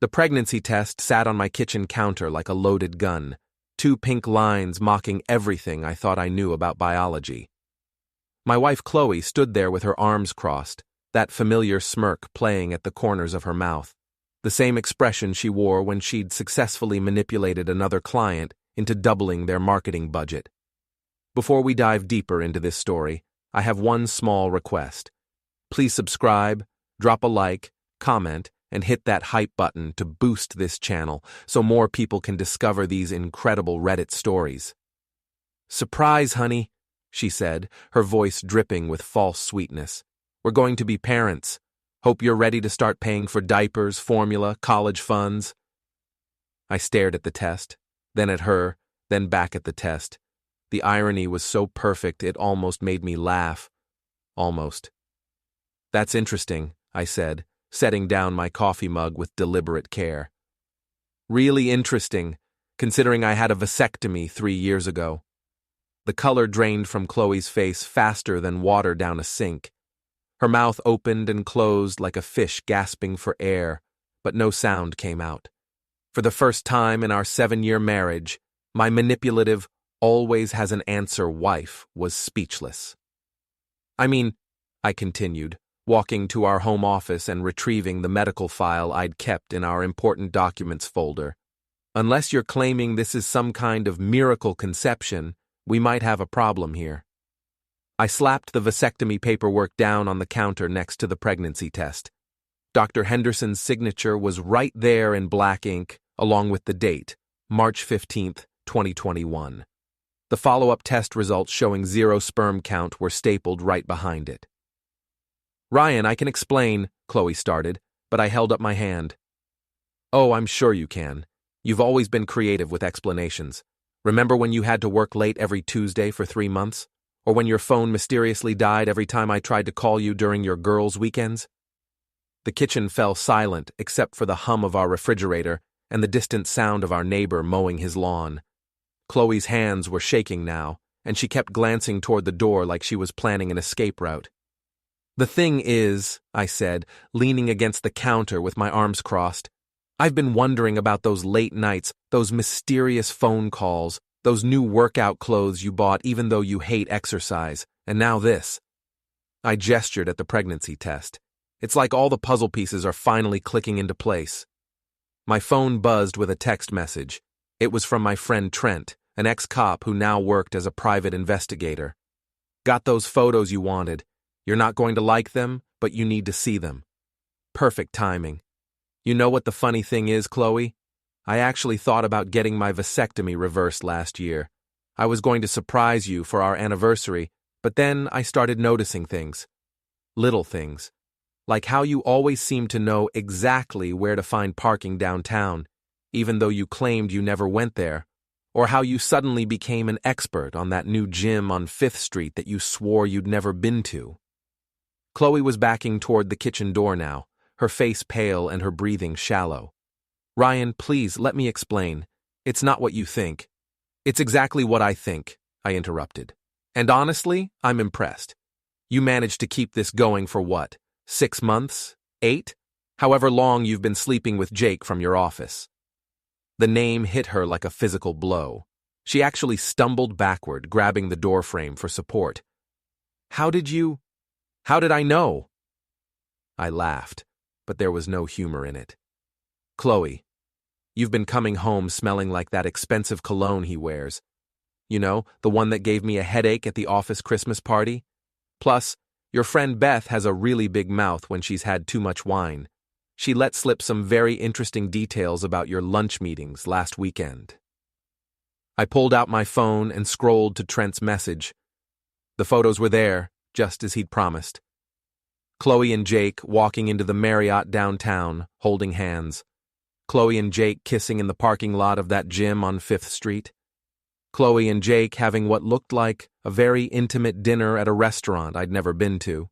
The pregnancy test sat on my kitchen counter like a loaded gun, 2 pink lines mocking everything I thought I knew about biology. My wife Chloe stood there with her arms crossed, that familiar smirk playing at the corners of her mouth, the same expression she wore when she'd successfully manipulated another client into doubling their marketing budget. Before we dive deeper into this story, I have one small request. Please subscribe, drop a like, comment, and hit that hype button to boost this channel so more people can discover these incredible Reddit stories. "Surprise, honey," she said, her voice dripping with false sweetness. "We're going to be parents. Hope you're ready to start paying for diapers, formula, college funds." I stared at the test, then at her, then back at the test. The irony was so perfect it almost made me laugh. Almost. "That's interesting," I said, setting down my coffee mug with deliberate care. "Really interesting, considering I had a vasectomy 3 years ago." The color drained from Chloe's face faster than water down a sink. Her mouth opened and closed like a fish gasping for air, but no sound came out. For the first time in our 7-year marriage, my manipulative, always-has-an-answer wife was speechless. I continued, walking to our home office and retrieving the medical file I'd kept in our important documents folder. "Unless you're claiming this is some kind of miracle conception, we might have a problem here." I slapped the vasectomy paperwork down on the counter next to the pregnancy test. Dr. Henderson's signature was right there in black ink, along with the date, March 15th, 2021. The follow-up test results showing 0 sperm count were stapled right behind it. "Ryan, I can explain," Chloe started, but I held up my hand. "Oh, I'm sure you can. You've always been creative with explanations. Remember when you had to work late every Tuesday for 3 months? Or when your phone mysteriously died every time I tried to call you during your girls' weekends?" The kitchen fell silent except for the hum of our refrigerator and the distant sound of our neighbor mowing his lawn. Chloe's hands were shaking now, and she kept glancing toward the door like she was planning an escape route. "The thing is," I said, leaning against the counter with my arms crossed, "I've been wondering about those late nights, those mysterious phone calls, those new workout clothes you bought even though you hate exercise, and now this." I gestured at the pregnancy test. It's like all the puzzle pieces are finally clicking into place. My phone buzzed with a text message. It was from my friend Trent, an ex-cop who now worked as a private investigator. "Got those photos you wanted. You're not going to like them, but you need to see them." Perfect timing. You know what the funny thing is, Chloe? I actually thought about getting my vasectomy reversed last year. I was going to surprise you for our anniversary, but then I started noticing things. Little things. Like how you always seem to know exactly where to find parking downtown, even though you claimed you never went there, or how you suddenly became an expert on that new gym on 5th Street that you swore you'd never been to. Chloe was backing toward the kitchen door now, her face pale and her breathing shallow. "Ryan, please, let me explain. It's not what you think." "It's exactly what I think," I interrupted. "And honestly, I'm impressed. You managed to keep this going for what, 6 months? 8? However long you've been sleeping with Jake from your office." The name hit her like a physical blow. She actually stumbled backward, grabbing the doorframe for support. How did I know?" I laughed, but there was no humor in it. "Chloe, you've been coming home smelling like that expensive cologne he wears. You know, the one that gave me a headache at the office Christmas party? Plus, your friend Beth has a really big mouth when she's had too much wine. She let slip some very interesting details about your lunch meetings last weekend." I pulled out my phone and scrolled to Trent's message. The photos were there, just as he'd promised. Chloe and Jake walking into the Marriott downtown, holding hands. Chloe and Jake kissing in the parking lot of that gym on 5th Street. Chloe and Jake having what looked like a very intimate dinner at a restaurant I'd never been to.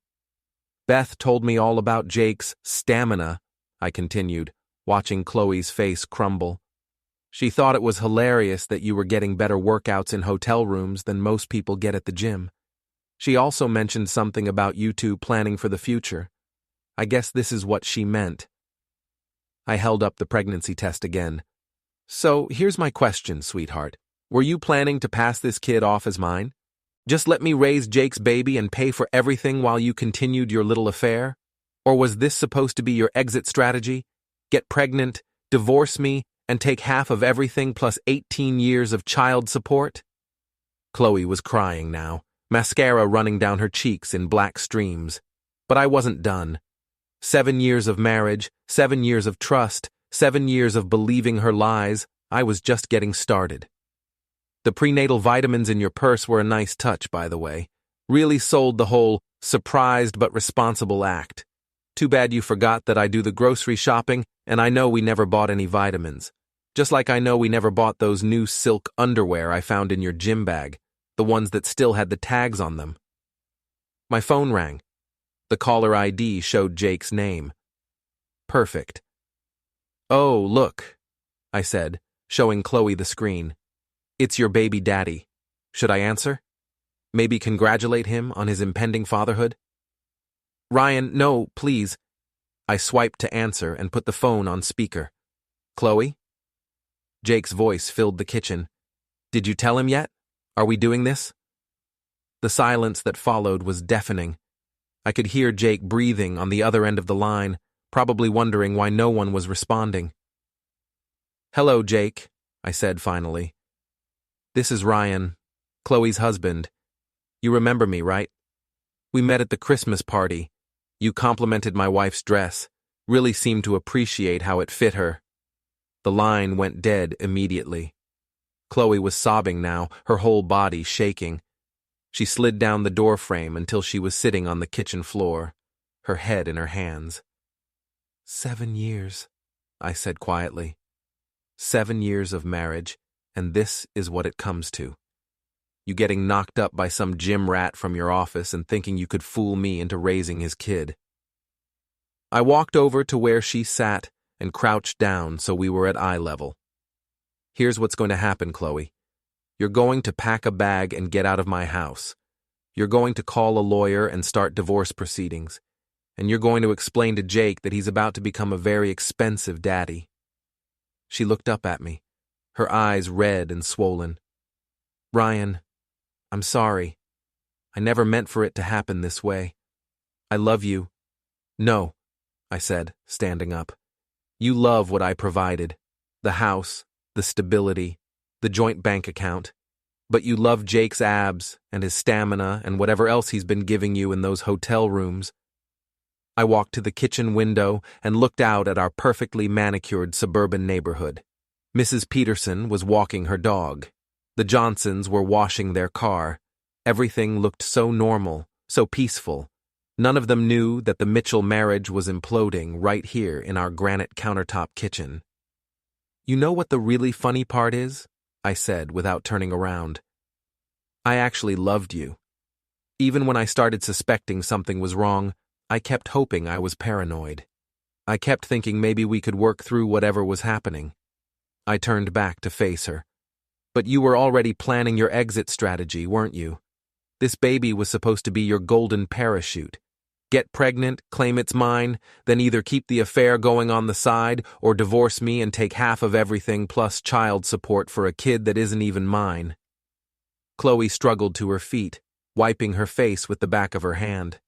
"Beth told me all about Jake's stamina," I continued, watching Chloe's face crumble. "She thought it was hilarious that you were getting better workouts in hotel rooms than most people get at the gym. She also mentioned something about you two planning for the future. I guess this is what she meant." I held up the pregnancy test again. So, here's my question, sweetheart. Were you planning to pass this kid off as mine? Just let me raise Jake's baby and pay for everything while you continued your little affair? Or was this supposed to be your exit strategy? Get pregnant, divorce me, and take half of everything plus 18 years of child support? Chloe was crying now, mascara running down her cheeks in black streams. But I wasn't done. 7 years of marriage, 7 years of trust, 7 years of believing her lies. I was just getting started. The prenatal vitamins in your purse were a nice touch, by the way. Really sold the whole surprised but responsible act. Too bad you forgot that I do the grocery shopping, and I know we never bought any vitamins. Just like I know we never bought those new silk underwear I found in your gym bag, the ones that still had the tags on them. My phone rang. The caller ID showed Jake's name. Perfect. Oh, look, I said, showing Chloe the screen. It's your baby daddy. Should I answer? Maybe congratulate him on his impending fatherhood? Ryan, no, please. I swiped to answer and put the phone on speaker. Chloe? Jake's voice filled the kitchen. Did you tell him yet? Are we doing this? The silence that followed was deafening. I could hear Jake breathing on the other end of the line, probably wondering why no one was responding. Hello, Jake, I said finally. This is Ryan, Chloe's husband. You remember me, right? We met at the Christmas party. You complimented my wife's dress, really seemed to appreciate how it fit her. The line went dead immediately. Chloe was sobbing now, her whole body shaking. She slid down the door frame until she was sitting on the kitchen floor, her head in her hands. 7 years, I said quietly. 7 years of marriage, and this is what it comes to. You getting knocked up by some gym rat from your office and thinking you could fool me into raising his kid. I walked over to where she sat and crouched down so we were at eye level. Here's what's going to happen, Chloe. You're going to pack a bag and get out of my house. You're going to call a lawyer and start divorce proceedings. And you're going to explain to Jake that he's about to become a very expensive daddy. She looked up at me, her eyes red and swollen. Ryan, I'm sorry. I never meant for it to happen this way. I love you. No, I said, standing up. You love what I provided. The house, the stability, the joint bank account. But you love Jake's abs and his stamina and whatever else he's been giving you in those hotel rooms. I walked to the kitchen window and looked out at our perfectly manicured suburban neighborhood. Mrs. Peterson was walking her dog. The Johnsons were washing their car. Everything looked so normal, so peaceful. None of them knew that the Mitchell marriage was imploding right here in our granite countertop kitchen. You know what the really funny part is? I said without turning around. I actually loved you. Even when I started suspecting something was wrong, I kept hoping I was paranoid. I kept thinking maybe we could work through whatever was happening. I turned back to face her. But you were already planning your exit strategy, weren't you? This baby was supposed to be your golden parachute. Get pregnant, claim it's mine, then either keep the affair going on the side or divorce me and take half of everything plus child support for a kid that isn't even mine. Chloe struggled to her feet, wiping her face with the back of her hand.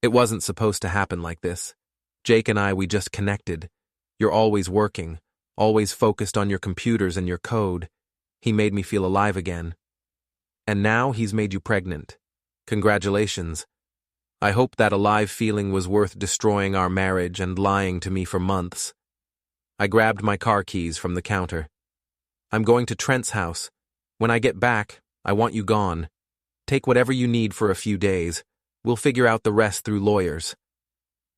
It wasn't supposed to happen like this. Jake and I, we just connected. You're always working, always focused on your computers and your code. He made me feel alive again. And now he's made you pregnant. Congratulations. I hope that alive feeling was worth destroying our marriage and lying to me for months. I grabbed my car keys from the counter. I'm going to Trent's house. When I get back, I want you gone. Take whatever you need for a few days. We'll figure out the rest through lawyers.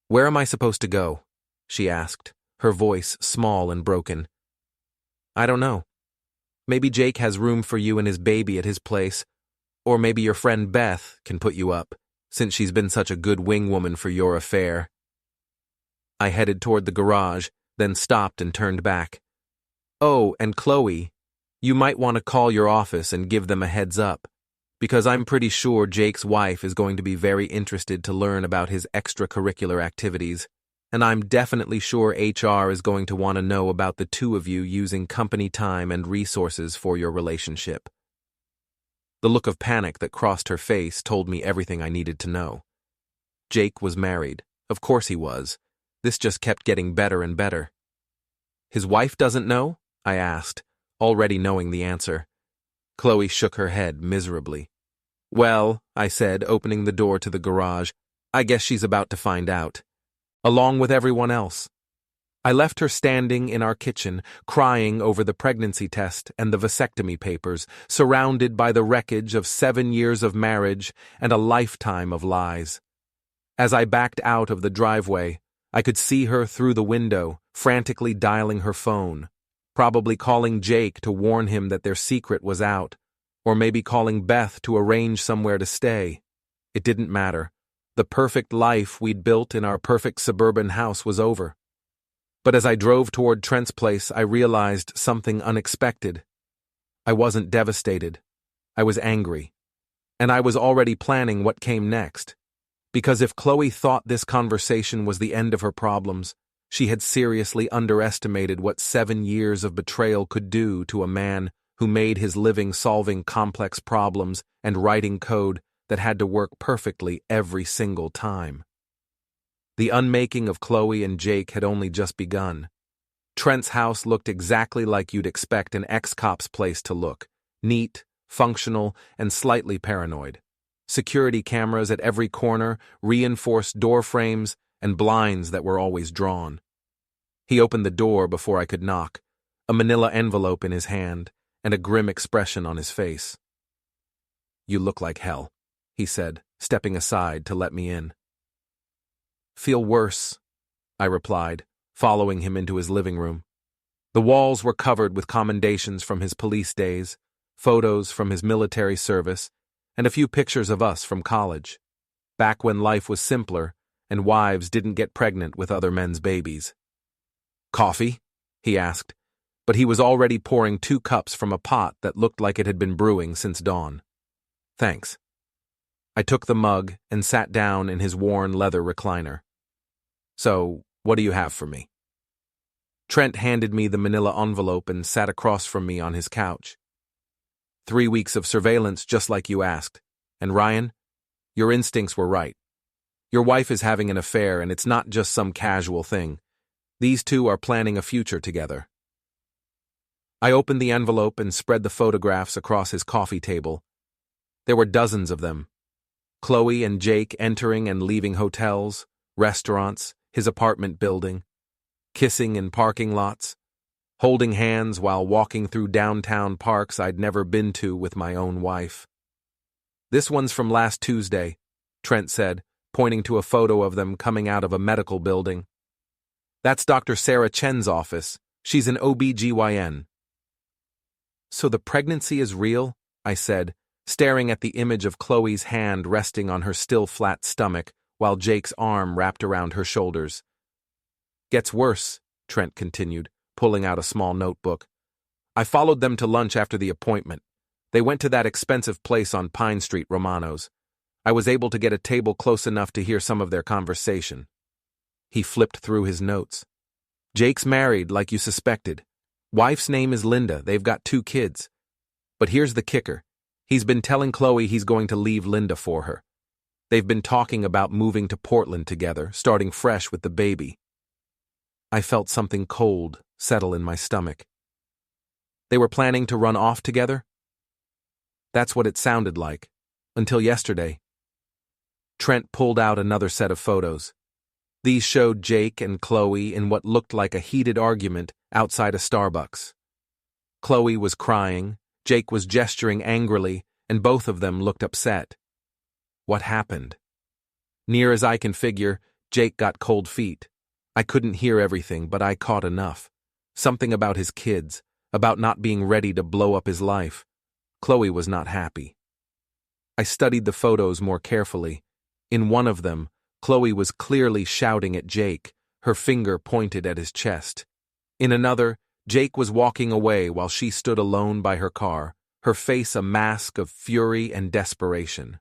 Where am I supposed to go? She asked, her voice small and broken. I don't know. Maybe Jake has room for you and his baby at his place, or maybe your friend Beth can put you up, since she's been such a good wing woman for your affair. I headed toward the garage, then stopped and turned back. Oh, and Chloe, you might want to call your office and give them a heads up, because I'm pretty sure Jake's wife is going to be very interested to learn about his extracurricular activities. And I'm definitely sure HR is going to want to know about the two of you using company time and resources for your relationship. The look of panic that crossed her face told me everything I needed to know. Jake was married. Of course he was. This just kept getting better and better. His wife doesn't know? I asked, already knowing the answer. Chloe shook her head miserably. Well, I said, opening the door to the garage, I guess she's about to find out. Along with everyone else. I left her standing in our kitchen, crying over the pregnancy test and the vasectomy papers, surrounded by the wreckage of 7 years of marriage and a lifetime of lies. As I backed out of the driveway, I could see her through the window, frantically dialing her phone, probably calling Jake to warn him that their secret was out, or maybe calling Beth to arrange somewhere to stay. It didn't matter. The perfect life we'd built in our perfect suburban house was over. But as I drove toward Trent's place, I realized something unexpected. I wasn't devastated. I was angry. And I was already planning what came next. Because if Chloe thought this conversation was the end of her problems, she had seriously underestimated what 7 years of betrayal could do to a man who made his living solving complex problems and writing code that had to work perfectly every single time. The unmaking of Chloe and Jake had only just begun. Trent's house looked exactly like you'd expect an ex-cop's place to look. Neat, functional, and slightly paranoid. Security cameras at every corner, reinforced door frames, and blinds that were always drawn. He opened the door before I could knock, a manila envelope in his hand, and a grim expression on his face. "You look like hell," he said, stepping aside to let me in. "Feel worse," I replied, following him into his living room. The walls were covered with commendations from his police days, photos from his military service, and a few pictures of us from college, back when life was simpler and wives didn't get pregnant with other men's babies. "Coffee?" he asked, but he was already pouring 2 cups from a pot that looked like it had been brewing since dawn. "Thanks." I took the mug and sat down in his worn leather recliner. "So, what do you have for me?" Trent handed me the manila envelope and sat across from me on his couch. 3 weeks of surveillance just like you asked. And Ryan, your instincts were right. Your wife is having an affair and it's not just some casual thing. These two are planning a future together. I opened the envelope and spread the photographs across his coffee table. There were dozens of them. Chloe and Jake entering and leaving hotels, restaurants, his apartment building, kissing in parking lots, holding hands while walking through downtown parks I'd never been to with my own wife. "This one's from last Tuesday," Trent said, pointing to a photo of them coming out of a medical building. "That's Dr. Sarah Chen's office. She's an OB-GYN. "So the pregnancy is real?" I said, staring at the image of Chloe's hand resting on her still flat stomach while Jake's arm wrapped around her shoulders. "Gets worse," Trent continued, pulling out a small notebook. "I followed them to lunch after the appointment. They went to that expensive place on Pine Street, Romano's. I was able to get a table close enough to hear some of their conversation." He flipped through his notes. "Jake's married, like you suspected. Wife's name is Linda. They've got 2 kids. But here's the kicker. He's been telling Chloe he's going to leave Linda for her. They've been talking about moving to Portland together, starting fresh with the baby." I felt something cold settle in my stomach. They were planning to run off together? That's what it sounded like, until yesterday. Trent pulled out another set of photos. These showed Jake and Chloe in what looked like a heated argument outside a Starbucks. Chloe was crying, Jake was gesturing angrily, and both of them looked upset. What happened? Near as I can figure, Jake got cold feet. I couldn't hear everything, but I caught enough. Something about his kids, about not being ready to blow up his life. Chloe was not happy. I studied the photos more carefully. In one of them, Chloe was clearly shouting at Jake, her finger pointed at his chest. In another, Jake was walking away while she stood alone by her car, her face a mask of fury and desperation.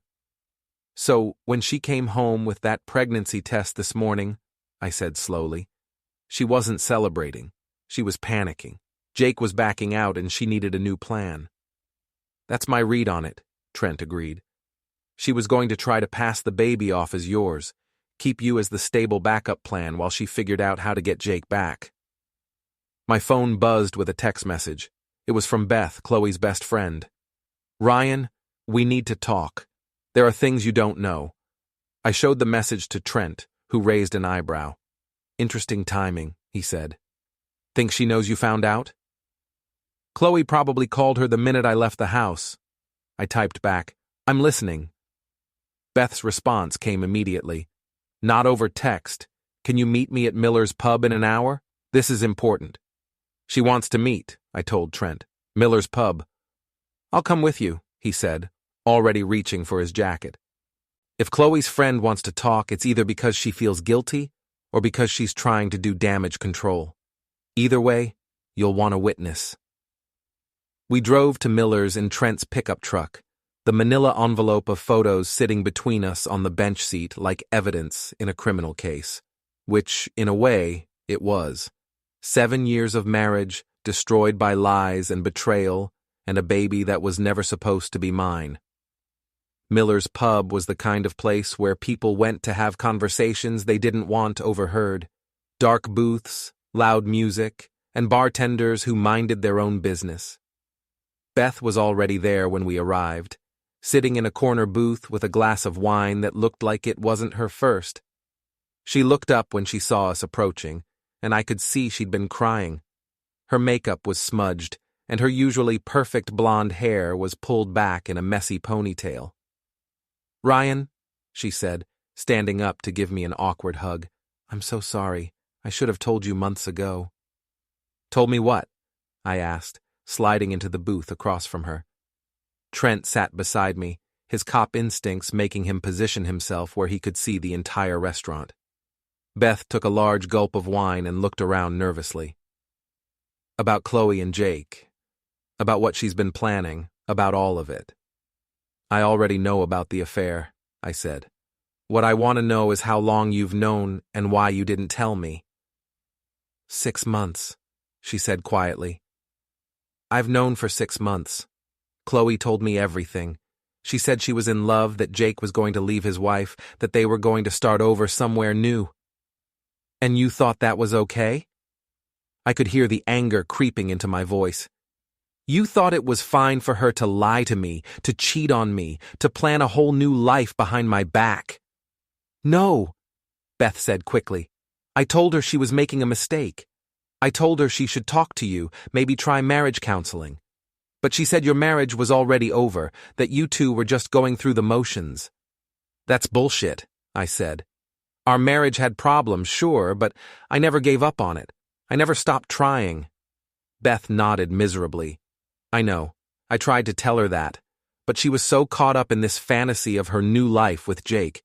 So, when she came home with that pregnancy test this morning, I said slowly. She wasn't celebrating. She was panicking. Jake was backing out and she needed a new plan. That's my read on it, Trent agreed. She was going to try to pass the baby off as yours, keep you as the stable backup plan while she figured out how to get Jake back. My phone buzzed with a text message. It was from Beth, Chloe's best friend. Ryan, we need to talk. There are things you don't know. I showed the message to Trent, who raised an eyebrow. Interesting timing, he said. Think she knows you found out? Chloe probably called her the minute I left the house. I typed back, I'm listening. Beth's response came immediately. Not over text. Can you meet me at Miller's pub in an hour? This is important. She wants to meet, I told Trent. Miller's pub. I'll come with you, he said, already reaching for his jacket. If Chloe's friend wants to talk, it's either because she feels guilty or because she's trying to do damage control. Either way, you'll want a witness. We drove to Miller's in Trent's pickup truck, the manila envelope of photos sitting between us on the bench seat like evidence in a criminal case, which, in a way, it was. 7 years of marriage, destroyed by lies and betrayal, and a baby that was never supposed to be mine. Miller's pub was the kind of place where people went to have conversations they didn't want overheard. Dark booths, loud music, and bartenders who minded their own business. Beth was already there when we arrived, sitting in a corner booth with a glass of wine that looked like it wasn't her first. She looked up when she saw us approaching, and I could see she'd been crying. Her makeup was smudged, and her usually perfect blonde hair was pulled back in a messy ponytail. Ryan, she said, standing up to give me an awkward hug. I'm so sorry. I should have told you months ago. Told me what? I asked, sliding into the booth across from her. Trent sat beside me, his cop instincts making him position himself where he could see the entire restaurant. Beth took a large gulp of wine and looked around nervously. About Chloe and Jake. About what she's been planning. About all of it. I already know about the affair, I said. What I want to know is how long you've known and why you didn't tell me. 6 months, she said quietly. I've known for 6 months. Chloe told me everything. She said she was in love, that Jake was going to leave his wife, that they were going to start over somewhere new. And you thought that was okay? I could hear the anger creeping into my voice. You thought it was fine for her to lie to me, to cheat on me, to plan a whole new life behind my back. No, Beth said quickly. I told her she was making a mistake. I told her she should talk to you, maybe try marriage counseling. But she said your marriage was already over, that you two were just going through the motions. That's bullshit, I said. Our marriage had problems, sure, but I never gave up on it. I never stopped trying. Beth nodded miserably. I know. I tried to tell her that. But she was so caught up in this fantasy of her new life with Jake.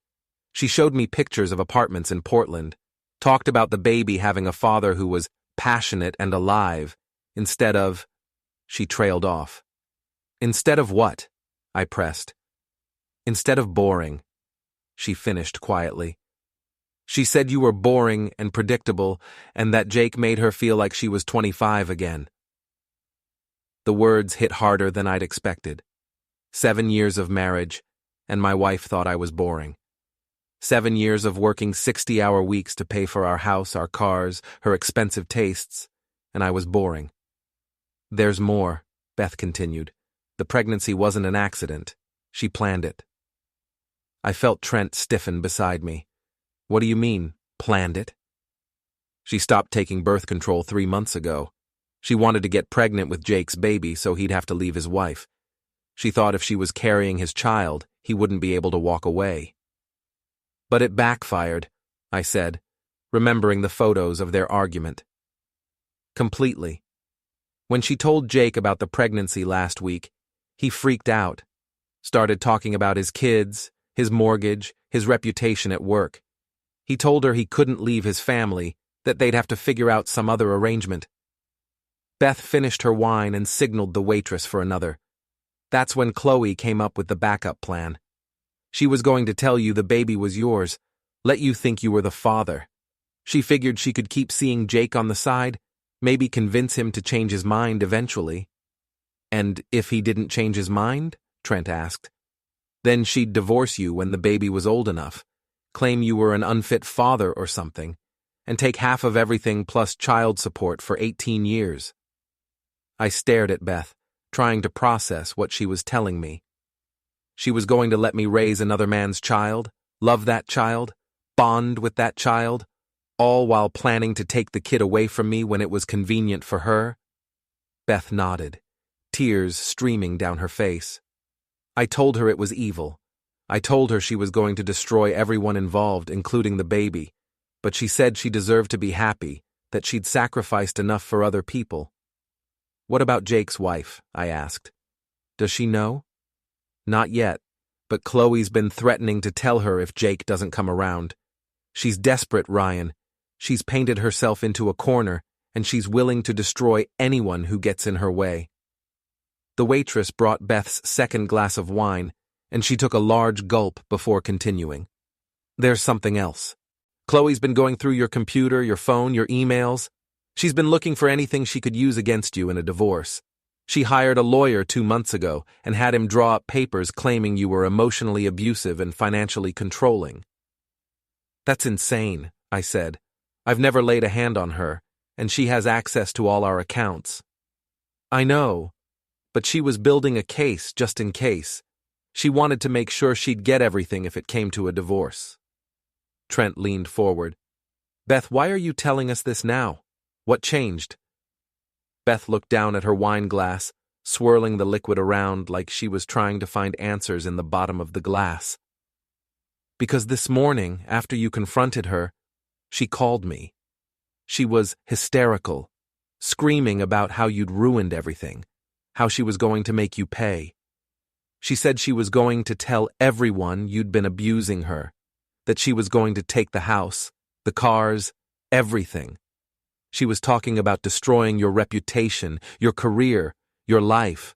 She showed me pictures of apartments in Portland, talked about the baby having a father who was passionate and alive, instead of... She trailed off. Instead of what? I pressed. Instead of boring, she finished quietly. She said you were boring and predictable, and that Jake made her feel like she was 25 again. The words hit harder than I'd expected. 7 years of marriage, and my wife thought I was boring. 7 years of working 60-hour weeks to pay for our house, our cars, her expensive tastes, and I was boring. There's more, Beth continued. The pregnancy wasn't an accident. She planned it. I felt Trent stiffen beside me. What do you mean, planned it? She stopped taking birth control 3 months ago. She wanted to get pregnant with Jake's baby so he'd have to leave his wife. She thought if she was carrying his child, he wouldn't be able to walk away. But it backfired, I said, remembering the photos of their argument. Completely. When she told Jake about the pregnancy last week, he freaked out, started talking about his kids, his mortgage, his reputation at work. He told her he couldn't leave his family, that they'd have to figure out some other arrangement. Beth finished her wine and signaled the waitress for another. That's when Chloe came up with the backup plan. She was going to tell you the baby was yours, let you think you were the father. She figured she could keep seeing Jake on the side, maybe convince him to change his mind eventually. And if he didn't change his mind? Trent asked. Then she'd divorce you when the baby was old enough, claim you were an unfit father or something, and take half of everything plus child support for 18 years. I stared at Beth, trying to process what she was telling me. She was going to let me raise another man's child, love that child, bond with that child, all while planning to take the kid away from me when it was convenient for her? Beth nodded, tears streaming down her face. I told her it was evil. I told her she was going to destroy everyone involved, including the baby, but she said she deserved to be happy, that she'd sacrificed enough for other people. What about Jake's wife? I asked. Does she know? Not yet, but Chloe's been threatening to tell her if Jake doesn't come around. She's desperate, Ryan. She's painted herself into a corner, and she's willing to destroy anyone who gets in her way. The waitress brought Beth's second glass of wine, and she took a large gulp before continuing. There's something else. Chloe's been going through your computer, your phone, your emails. She's been looking for anything she could use against you in a divorce. She hired a lawyer 2 months ago and had him draw up papers claiming you were emotionally abusive and financially controlling. That's insane, I said. I've never laid a hand on her, and she has access to all our accounts. I know, but she was building a case just in case. She wanted to make sure she'd get everything if it came to a divorce. Trent leaned forward. Beth, why are you telling us this now? What changed? Beth looked down at her wine glass, swirling the liquid around like she was trying to find answers in the bottom of the glass. Because this morning, after you confronted her, she called me. She was hysterical, screaming about how you'd ruined everything, how she was going to make you pay. She said she was going to tell everyone you'd been abusing her, that she was going to take the house, the cars, everything. She was talking about destroying your reputation, your career, your life.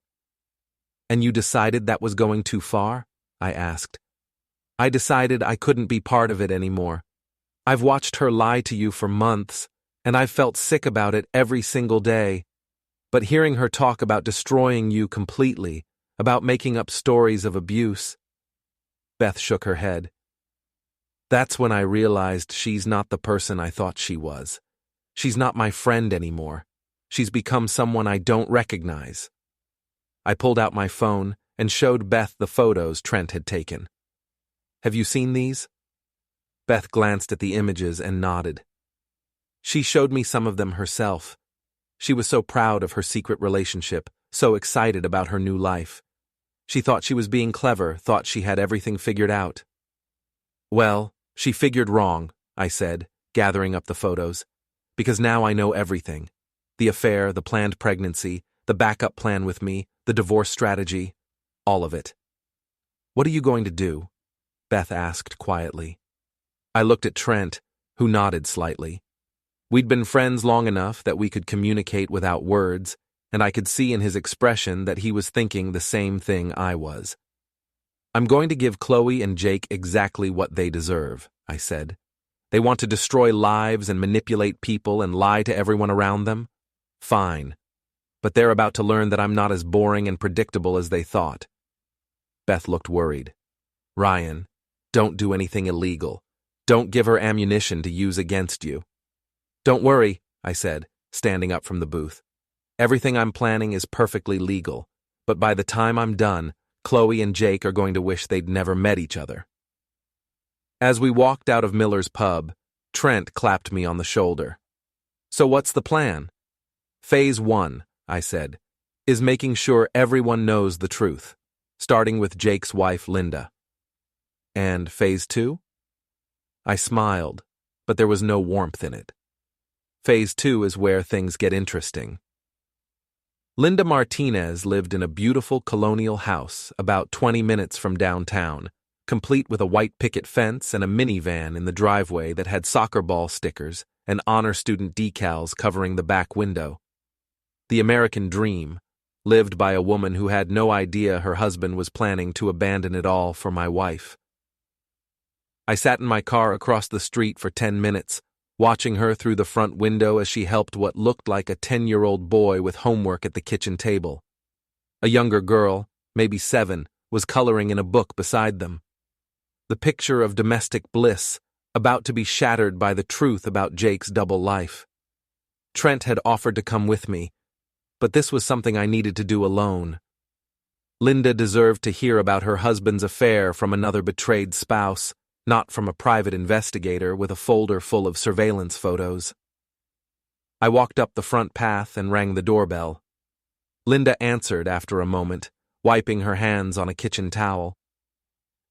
And you decided that was going too far? I asked. I decided I couldn't be part of it anymore. I've watched her lie to you for months, and I've felt sick about it every single day. But hearing her talk about destroying you completely, about making up stories of abuse. Beth shook her head. That's when I realized she's not the person I thought she was. She's not my friend anymore. She's become someone I don't recognize. I pulled out my phone and showed Beth the photos Trent had taken. Have you seen these? Beth glanced at the images and nodded. She showed me some of them herself. She was so proud of her secret relationship, so excited about her new life. She thought she was being clever, thought she had everything figured out. Well, she figured wrong, I said, gathering up the photos. Because now I know everything. The affair, the planned pregnancy, the backup plan with me, the divorce strategy, all of it. What are you going to do? Beth asked quietly. I looked at Trent, who nodded slightly. We'd been friends long enough that we could communicate without words, and I could see in his expression that he was thinking the same thing I was. I'm going to give Chloe and Jake exactly what they deserve, I said. They want to destroy lives and manipulate people and lie to everyone around them? Fine. But they're about to learn that I'm not as boring and predictable as they thought. Beth looked worried. Ryan, don't do anything illegal. Don't give her ammunition to use against you. Don't worry, I said, standing up from the booth. Everything I'm planning is perfectly legal, but by the time I'm done, Chloe and Jake are going to wish they'd never met each other. As we walked out of Miller's pub, Trent clapped me on the shoulder. So what's the plan? Phase 1, I said, is making sure everyone knows the truth, starting with Jake's wife, Linda. And Phase 2? I smiled, but there was no warmth in it. Phase 2 is where things get interesting. Linda Martinez lived in a beautiful colonial house about 20 minutes from downtown, complete with a white picket fence and a minivan in the driveway that had soccer ball stickers and honor student decals covering the back window. The American dream, lived by a woman who had no idea her husband was planning to abandon it all for my wife. I sat in my car across the street for 10 minutes, watching her through the front window as she helped what looked like a 10-year-old boy with homework at the kitchen table. A younger girl, maybe 7, was coloring in a book beside them. The picture of domestic bliss, about to be shattered by the truth about Jake's double life. Trent had offered to come with me, but this was something I needed to do alone. Linda deserved to hear about her husband's affair from another betrayed spouse, not from a private investigator with a folder full of surveillance photos. I walked up the front path and rang the doorbell. Linda answered after a moment, wiping her hands on a kitchen towel.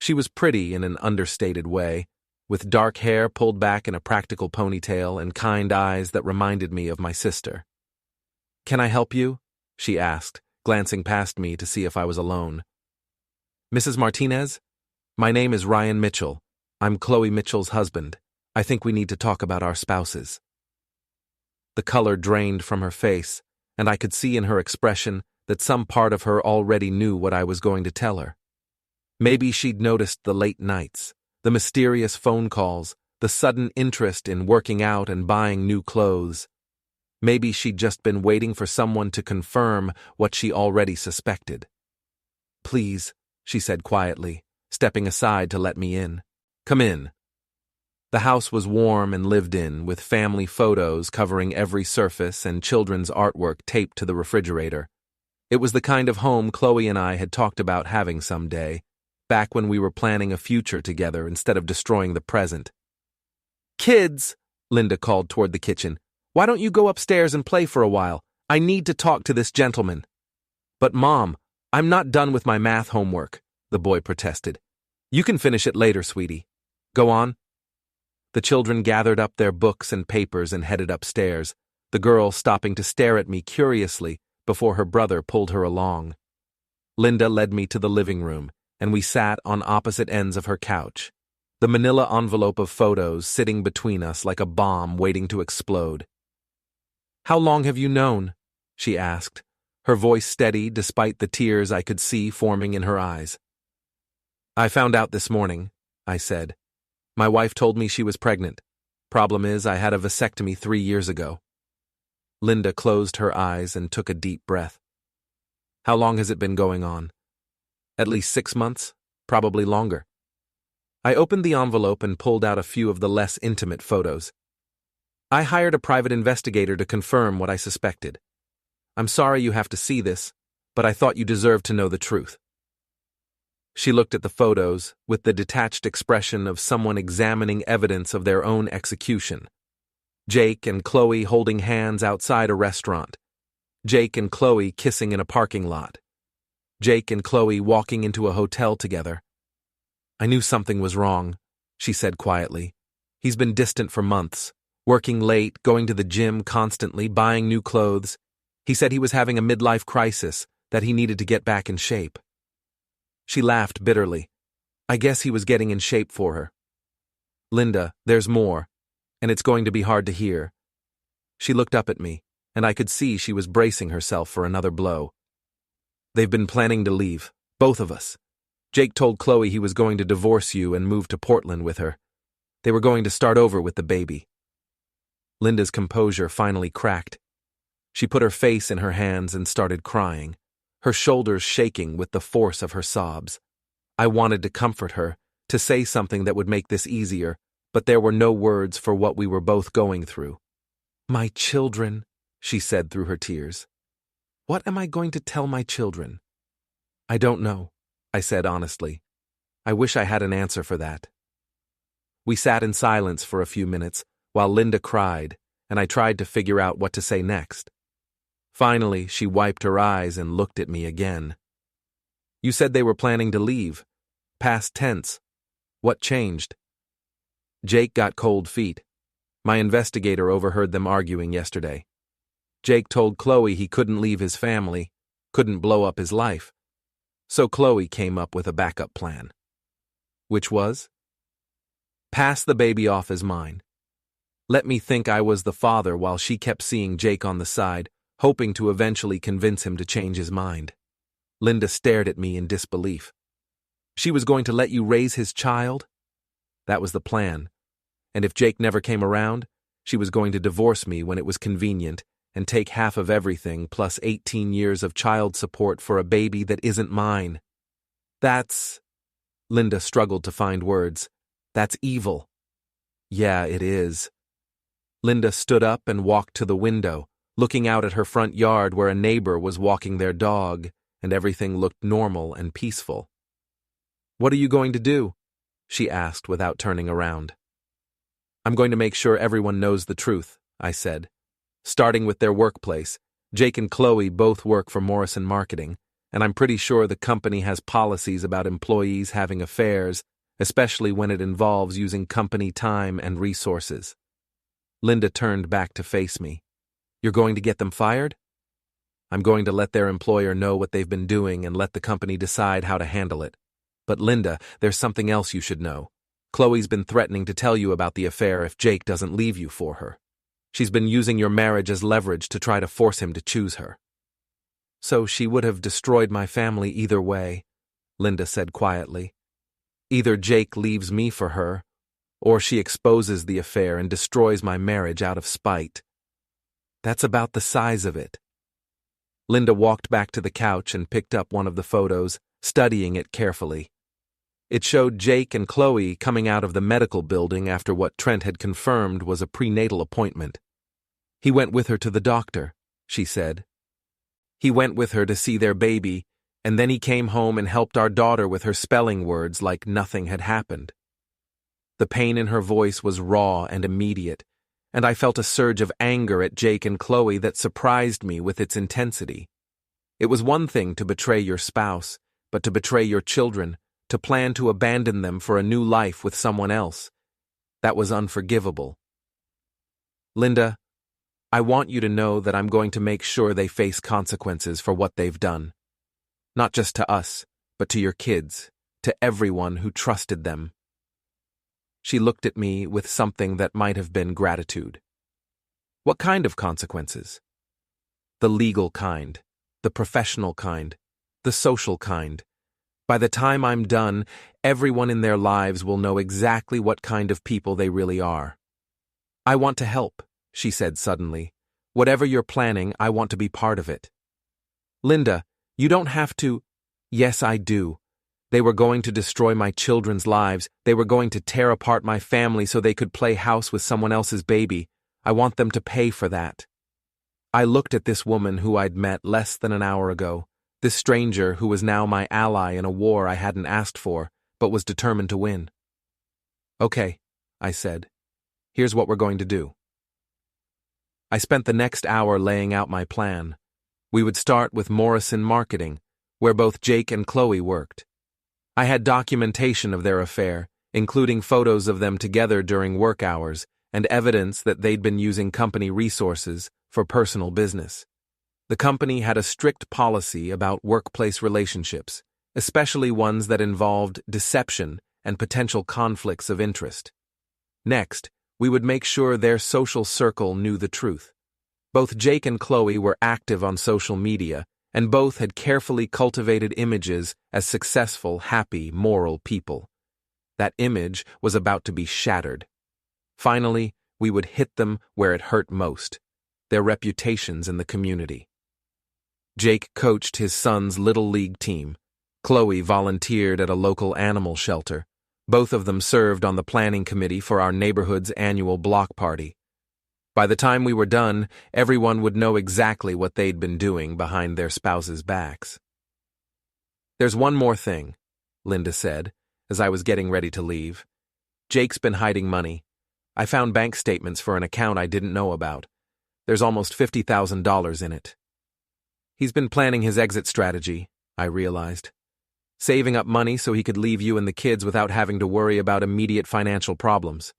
She was pretty in an understated way, with dark hair pulled back in a practical ponytail and kind eyes that reminded me of my sister. "Can I help you?" she asked, glancing past me to see if I was alone. "Mrs. Martinez? My name is Ryan Mitchell. I'm Chloe Mitchell's husband. I think we need to talk about our spouses." The color drained from her face, and I could see in her expression that some part of her already knew what I was going to tell her. Maybe she'd noticed the late nights, the mysterious phone calls, the sudden interest in working out and buying new clothes. Maybe she'd just been waiting for someone to confirm what she already suspected. "Please," she said quietly, stepping aside to let me in. "Come in." The house was warm and lived in, with family photos covering every surface and children's artwork taped to the refrigerator. It was the kind of home Chloe and I had talked about having someday, back when we were planning a future together instead of destroying the present. "Kids," Linda called toward the kitchen, "why don't you go upstairs and play for a while? I need to talk to this gentleman." "But Mom, I'm not done with my math homework," the boy protested. "You can finish it later, sweetie. Go on." The children gathered up their books and papers and headed upstairs, the girl stopping to stare at me curiously before her brother pulled her along. Linda led me to the living room, and we sat on opposite ends of her couch, the manila envelope of photos sitting between us like a bomb waiting to explode. "How long have you known?" she asked, her voice steady despite the tears I could see forming in her eyes. "I found out this morning," I said. "My wife told me she was pregnant. Problem is, I had a vasectomy 3 years ago." Linda closed her eyes and took a deep breath. "How long has it been going on?" "At least 6 months, probably longer." I opened the envelope and pulled out a few of the less intimate photos. "I hired a private investigator to confirm what I suspected. I'm sorry you have to see this, but I thought you deserved to know the truth." She looked at the photos with the detached expression of someone examining evidence of their own execution. Jake and Chloe holding hands outside a restaurant. Jake and Chloe kissing in a parking lot. Jake and Chloe walking into a hotel together. "I knew something was wrong," she said quietly. "He's been distant for months, working late, going to the gym constantly, buying new clothes. He said he was having a midlife crisis, that he needed to get back in shape." She laughed bitterly. I guess he was getting in shape for her. "Linda, there's more, and it's going to be hard to hear." She looked up at me, and I could see she was bracing herself for another blow. "They've been planning to leave, both of us. Jake told Chloe he was going to divorce you and move to Portland with her. They were going to start over with the baby." Linda's composure finally cracked. She put her face in her hands and started crying, her shoulders shaking with the force of her sobs. I wanted to comfort her, to say something that would make this easier, but there were no words for what we were both going through. "My children," she said through her tears. "What am I going to tell my children?" "I don't know," I said honestly. "I wish I had an answer for that." We sat in silence for a few minutes while Linda cried, and I tried to figure out what to say next. Finally, she wiped her eyes and looked at me again. "You said they were planning to leave. Past tense. What changed?" "Jake got cold feet. My investigator overheard them arguing yesterday. Jake told Chloe he couldn't leave his family, couldn't blow up his life. So Chloe came up with a backup plan." "Which was?" "Pass the baby off as mine. Let me think I was the father while she kept seeing Jake on the side, hoping to eventually convince him to change his mind." Linda stared at me in disbelief. "She was going to let you raise his child?" "That was the plan. And if Jake never came around, She was going to divorce me when it was convenient and take half of everything plus 18 years of child support for a baby that isn't mine. That's... Linda struggled to find words. That's evil. Yeah, it is. Linda stood up and walked to the window, looking out at her front yard where a neighbor was walking their dog, and everything looked normal and peaceful. What are you going to do? She asked without turning around. I'm going to make sure everyone knows the truth, I said. Starting with their workplace, Jake and Chloe both work for Morrison Marketing, and I'm pretty sure the company has policies about employees having affairs, especially when it involves using company time and resources. Linda turned back to face me. You're going to get them fired? I'm going to let their employer know what they've been doing and let the company decide how to handle it. But Linda, there's something else you should know. Chloe's been threatening to tell you about the affair if Jake doesn't leave you for her. She's been using your marriage as leverage to try to force him to choose her. So she would have destroyed my family either way, Linda said quietly. Either Jake leaves me for her, or she exposes the affair and destroys my marriage out of spite. That's about the size of it. Linda walked back to the couch and picked up one of the photos, studying it carefully. It showed Jake and Chloe coming out of the medical building after what Trent had confirmed was a prenatal appointment. He went with her to the doctor, she said. He went with her to see their baby, and then he came home and helped our daughter with her spelling words like nothing had happened. The pain in her voice was raw and immediate, and I felt a surge of anger at Jake and Chloe that surprised me with its intensity. It was one thing to betray your spouse, but to betray your children, to plan to abandon them for a new life with someone else, that was unforgivable. Linda, I want you to know that I'm going to make sure they face consequences for what they've done. Not just to us, but to your kids, to everyone who trusted them. She looked at me with something that might have been gratitude. What kind of consequences? The legal kind, the professional kind, the social kind. By the time I'm done, everyone in their lives will know exactly what kind of people they really are. I want to help, she said suddenly. Whatever you're planning, I want to be part of it. Linda, you don't have to. Yes, I do. They were going to destroy my children's lives. They were going to tear apart my family so they could play house with someone else's baby. I want them to pay for that. I looked at this woman who I'd met less than an hour ago, this stranger who was now my ally in a war I hadn't asked for, but was determined to win. Okay, I said. Here's what we're going to do. I spent the next hour laying out my plan. We would start with Morrison Marketing, where both Jake and Chloe worked. I had documentation of their affair, including photos of them together during work hours and evidence that they'd been using company resources for personal business. The company had a strict policy about workplace relationships, especially ones that involved deception and potential conflicts of interest. Next, we would make sure their social circle knew the truth. Both Jake and Chloe were active on social media, and both had carefully cultivated images as successful, happy, moral people. That image was about to be shattered. Finally, we would hit them where it hurt most, their reputations in the community. Jake coached his son's Little League team. Chloe volunteered at a local animal shelter. Both of them served on the planning committee for our neighborhood's annual block party. By the time we were done, everyone would know exactly what they'd been doing behind their spouses' backs. There's one more thing, Linda said, as I was getting ready to leave. Jake's been hiding money. I found bank statements for an account I didn't know about. There's almost $50,000 in it. He's been planning his exit strategy, I realized. Saving up money so he could leave you and the kids without having to worry about immediate financial problems.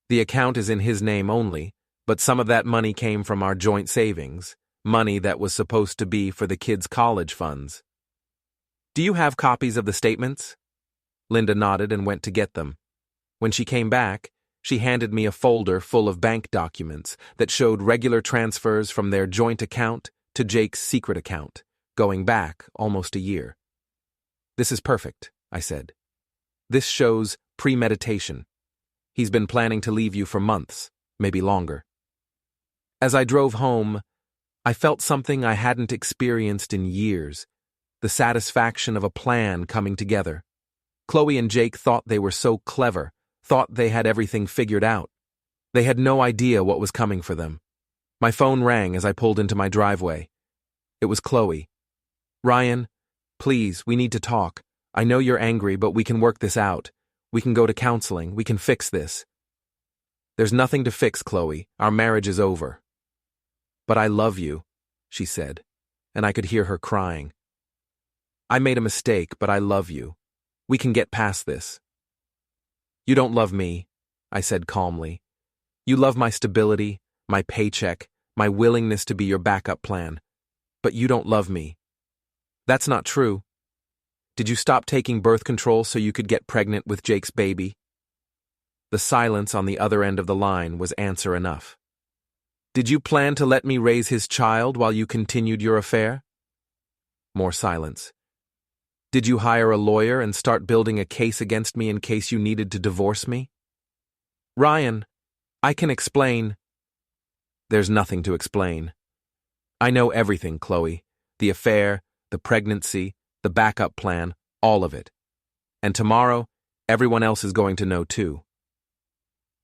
The account is in his name only, but some of that money came from our joint savings, money that was supposed to be for the kids' college funds. Do you have copies of the statements? Linda nodded and went to get them. When she came back, she handed me a folder full of bank documents that showed regular transfers from their joint account to Jake's secret account, going back almost a year. This is perfect, I said. This shows premeditation. He's been planning to leave you for months, maybe longer. As I drove home, I felt something I hadn't experienced in years, the satisfaction of a plan coming together. Chloe and Jake thought they were so clever, thought they had everything figured out. They had no idea what was coming for them. My phone rang as I pulled into my driveway. It was Chloe. "Ryan, please, we need to talk. I know you're angry, but we can work this out. We can go to counseling. We can fix this." "There's nothing to fix, Chloe. Our marriage is over." "But I love you," she said, and I could hear her crying. "I made a mistake, but I love you. We can get past this." "You don't love me," I said calmly. "You love my stability, my paycheck, my willingness to be your backup plan. But you don't love me." "That's not true. Did you stop taking birth control so you could get pregnant with Jake's baby?" The silence on the other end of the line was answer enough. "Did you plan to let me raise his child while you continued your affair?" More silence. "Did you hire a lawyer and start building a case against me in case you needed to divorce me?" "Ryan, I can explain." "There's nothing to explain. I know everything, Chloe. The affair, the pregnancy, the backup plan, all of it. And tomorrow, everyone else is going to know too."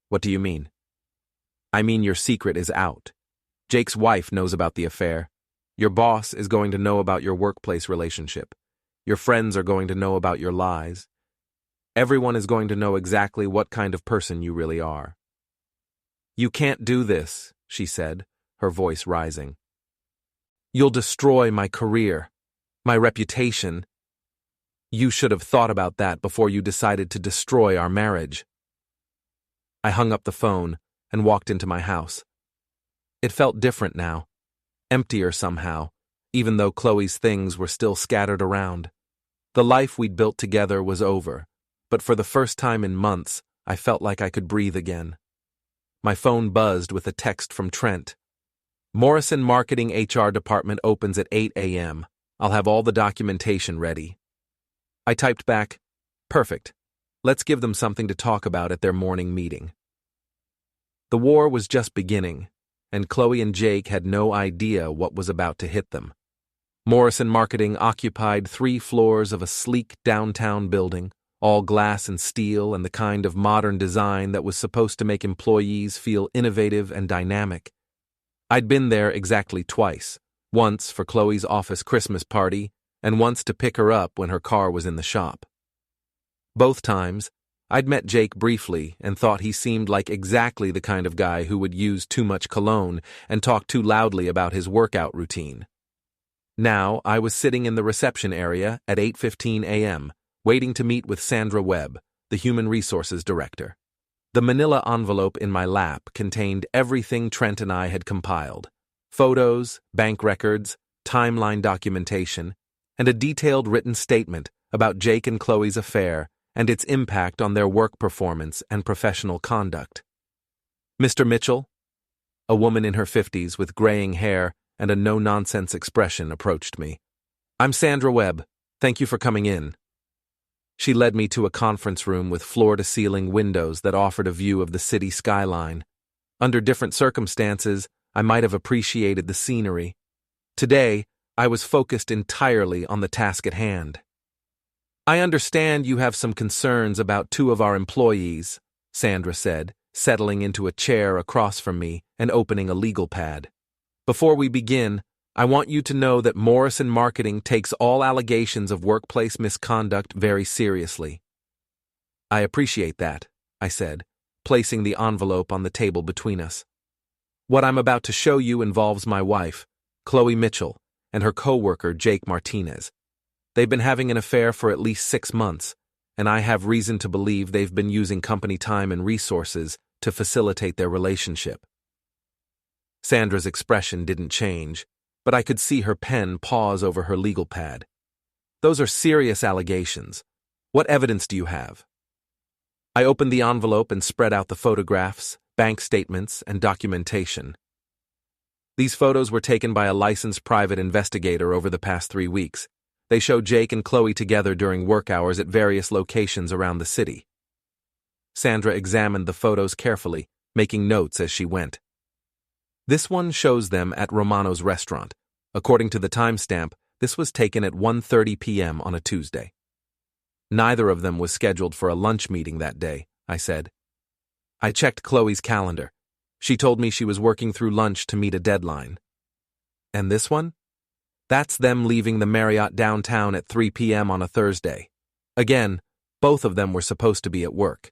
"What do you mean?" "I mean your secret is out. Jake's wife knows about the affair. Your boss is going to know about your workplace relationship. Your friends are going to know about your lies. Everyone is going to know exactly what kind of person you really are." "You can't do this," she said, her voice rising. "You'll destroy my career, my reputation. You should have thought about that before you decided to destroy our marriage." I hung up the phone and walked into my house. It felt different now, emptier somehow, even though Chloe's things were still scattered around. The life we'd built together was over, but for the first time in months, I felt like I could breathe again. My phone buzzed with a text from Trent. "Morrison Marketing HR Department opens at 8 a.m. I'll have all the documentation ready." I typed back, "Perfect. Let's give them something to talk about at their morning meeting." The war was just beginning, and Chloe and Jake had no idea what was about to hit them. Morrison Marketing occupied 3 floors of a sleek downtown building, all glass and steel and the kind of modern design that was supposed to make employees feel innovative and dynamic. I'd been there exactly twice, once for Chloe's office Christmas party and once to pick her up when her car was in the shop. Both times, I'd met Jake briefly and thought he seemed like exactly the kind of guy who would use too much cologne and talk too loudly about his workout routine. Now, I was sitting in the reception area at 8:15 a.m., waiting to meet with Sandra Webb, the Human Resources Director. The manila envelope in my lap contained everything Trent and I had compiled: photos, bank records, timeline documentation, and a detailed written statement about Jake and Chloe's affair and its impact on their work performance and professional conduct. "Mr. Mitchell?" A woman in her 50s with graying hair and a no-nonsense expression approached me. "I'm Sandra Webb. Thank you for coming in." She led me to a conference room with floor-to-ceiling windows that offered a view of the city skyline. Under different circumstances, I might have appreciated the scenery. Today, I was focused entirely on the task at hand. "I understand you have some concerns about 2 of our employees," Sandra said, settling into a chair across from me and opening a legal pad. "Before we begin, I want you to know that Morrison Marketing takes all allegations of workplace misconduct very seriously." "I appreciate that," I said, placing the envelope on the table between us. "What I'm about to show you involves my wife, Chloe Mitchell, and her co-worker, Jake Martinez. They've been having an affair for at least 6 months, and I have reason to believe they've been using company time and resources to facilitate their relationship." Sandra's expression didn't change, but I could see her pen pause over her legal pad. "Those are serious allegations. What evidence do you have?" I opened the envelope and spread out the photographs, bank statements, and documentation. These photos were taken by a licensed private investigator over the past 3 weeks. They show Jake and Chloe together during work hours at various locations around the city. Sandra examined the photos carefully, making notes as she went. This one shows them at Romano's restaurant. According to the timestamp, this was taken at 1:30 p.m. on a Tuesday. Neither of them was scheduled for a lunch meeting that day, I said. I checked Chloe's calendar. She told me she was working through lunch to meet a deadline. And this one? That's them leaving the Marriott downtown at 3 p.m. on a Thursday. Again, both of them were supposed to be at work.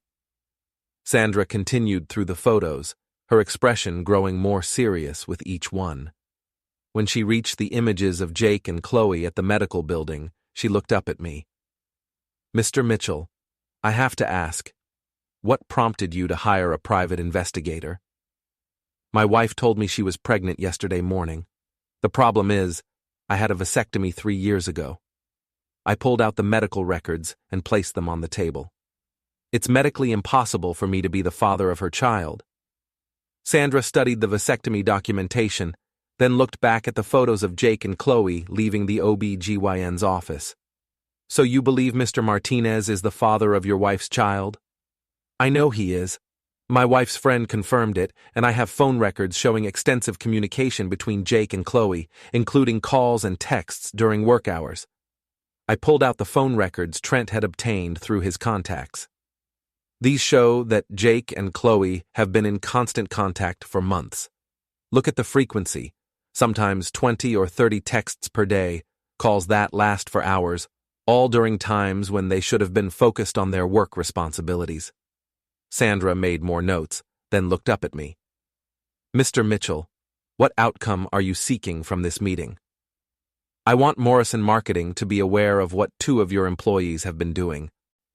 Sandra continued through the photos, her expression growing more serious with each one. When she reached the images of Jake and Chloe at the medical building, she looked up at me. Mr. Mitchell, I have to ask, what prompted you to hire a private investigator? My wife told me she was pregnant yesterday morning. The problem is, I had a vasectomy 3 years ago. I pulled out the medical records and placed them on the table. It's medically impossible for me to be the father of her child. Sandra studied the vasectomy documentation, then looked back at the photos of Jake and Chloe leaving the OB/GYN's office. So you believe Mr. Martinez is the father of your wife's child? I know he is. My wife's friend confirmed it, and I have phone records showing extensive communication between Jake and Chloe, including calls and texts during work hours. I pulled out the phone records Trent had obtained through his contacts. These show that Jake and Chloe have been in constant contact for months. Look at the frequency, sometimes 20 or 30 texts per day, calls that last for hours, all during times when they should have been focused on their work responsibilities. Sandra made more notes, then looked up at me. Mr. Mitchell, what outcome are you seeking from this meeting? I want Morrison Marketing to be aware of what 2 of your employees have been doing.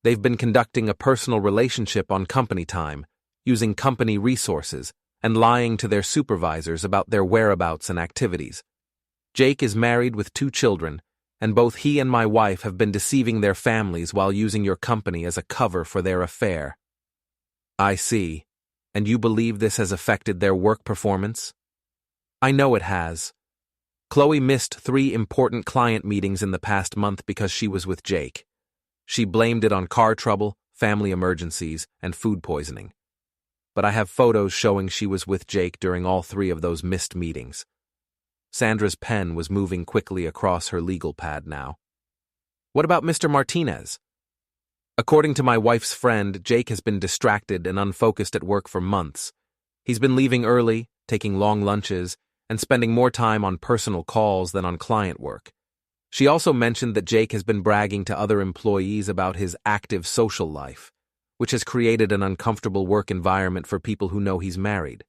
They've been conducting a personal relationship on company time, using company resources, and lying to their supervisors about their whereabouts and activities. Jake is married with 2 children, and both he and my wife have been deceiving their families while using your company as a cover for their affair. I see. And you believe this has affected their work performance? I know it has. Chloe missed 3 important client meetings in the past month because she was with Jake. She blamed it on car trouble, family emergencies, and food poisoning. But I have photos showing she was with Jake during all 3 of those missed meetings. Sandra's pen was moving quickly across her legal pad now. What about Mr. Martinez? According to my wife's friend, Jake has been distracted and unfocused at work for months. He's been leaving early, taking long lunches, and spending more time on personal calls than on client work. She also mentioned that Jake has been bragging to other employees about his active social life, which has created an uncomfortable work environment for people who know he's married.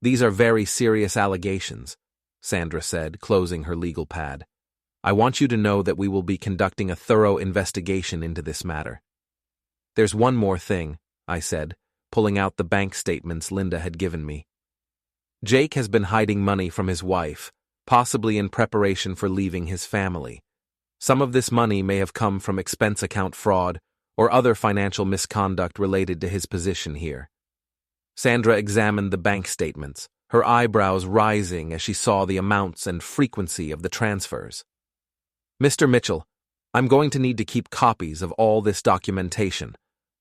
These are very serious allegations, Sandra said, closing her legal pad. I want you to know that we will be conducting a thorough investigation into this matter. There's one more thing, I said, pulling out the bank statements Linda had given me. Jake has been hiding money from his wife, possibly in preparation for leaving his family. Some of this money may have come from expense account fraud or other financial misconduct related to his position here. Sandra examined the bank statements, her eyebrows rising as she saw the amounts and frequency of the transfers. Mr. Mitchell, I'm going to need to keep copies of all this documentation.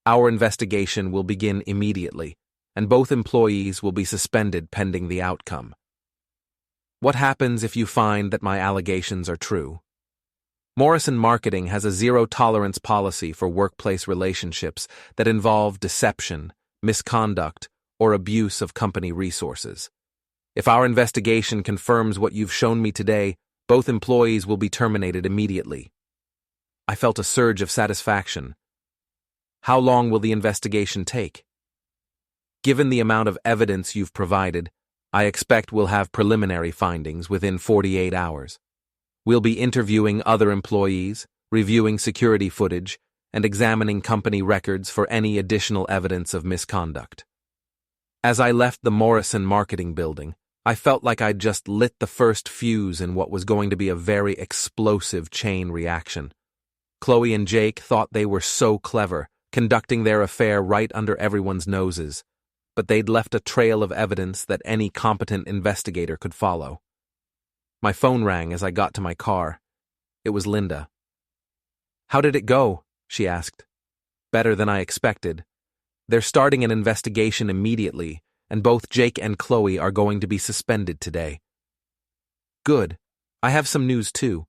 Our investigation will begin immediately, and both employees will be suspended pending the outcome. What happens if you find that my allegations are true? Morrison Marketing has a zero-tolerance policy for workplace relationships that involve deception, misconduct, or abuse of company resources. If our investigation confirms what you've shown me today, both employees will be terminated immediately. I felt a surge of satisfaction. How long will the investigation take? Given the amount of evidence you've provided, I expect we'll have preliminary findings within 48 hours. We'll be interviewing other employees, reviewing security footage, and examining company records for any additional evidence of misconduct. As I left the Morrison Marketing building, I felt like I'd just lit the first fuse in what was going to be a very explosive chain reaction. Chloe and Jake thought they were so clever, conducting their affair right under everyone's noses, but they'd left a trail of evidence that any competent investigator could follow. My phone rang as I got to my car. It was Linda. How did it go? She asked. Better than I expected. They're starting an investigation immediately, and both Jake and Chloe are going to be suspended today. Good. I have some news too.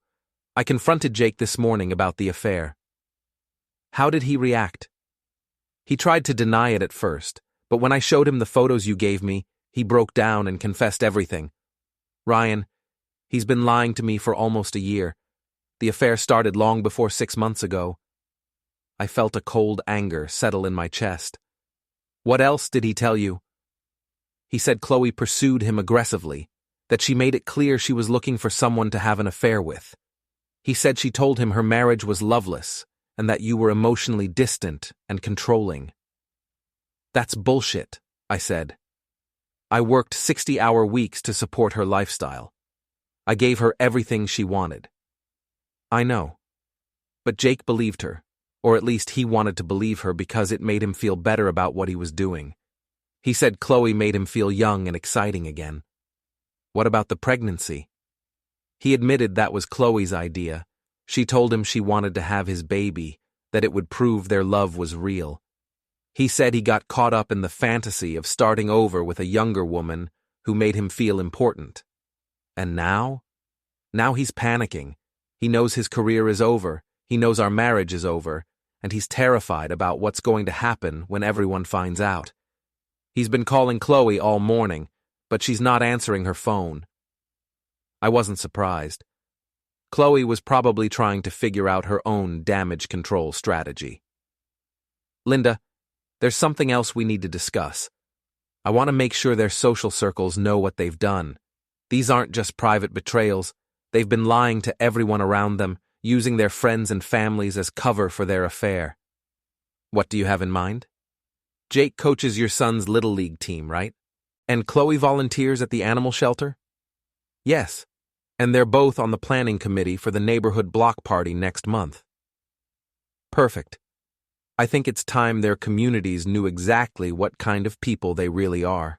I confronted Jake this morning about the affair. How did he react? He tried to deny it at first, but when I showed him the photos you gave me, he broke down and confessed everything. Ryan, he's been lying to me for almost a year. The affair started long before 6 months ago. I felt a cold anger settle in my chest. What else did he tell you? He said Chloe pursued him aggressively, that she made it clear she was looking for someone to have an affair with. He said she told him her marriage was loveless, and that you were emotionally distant and controlling. That's bullshit, I said. I worked 60-hour weeks to support her lifestyle. I gave her everything she wanted. I know. But Jake believed her, or at least he wanted to believe her because it made him feel better about what he was doing. He said Chloe made him feel young and exciting again. What about the pregnancy? He admitted that was Chloe's idea. She told him she wanted to have his baby, that it would prove their love was real. He said he got caught up in the fantasy of starting over with a younger woman who made him feel important. And now? Now he's panicking. He knows his career is over, he knows our marriage is over, and he's terrified about what's going to happen when everyone finds out. He's been calling Chloe all morning, but she's not answering her phone. I wasn't surprised. Chloe was probably trying to figure out her own damage control strategy. Linda, there's something else we need to discuss. I want to make sure their social circles know what they've done. These aren't just private betrayals. They've been lying to everyone around them, using their friends and families as cover for their affair. What do you have in mind? Jake coaches your son's Little League team, right? And Chloe volunteers at the animal shelter? Yes, and they're both on the planning committee for the neighborhood block party next month. Perfect. I think it's time their communities knew exactly what kind of people they really are.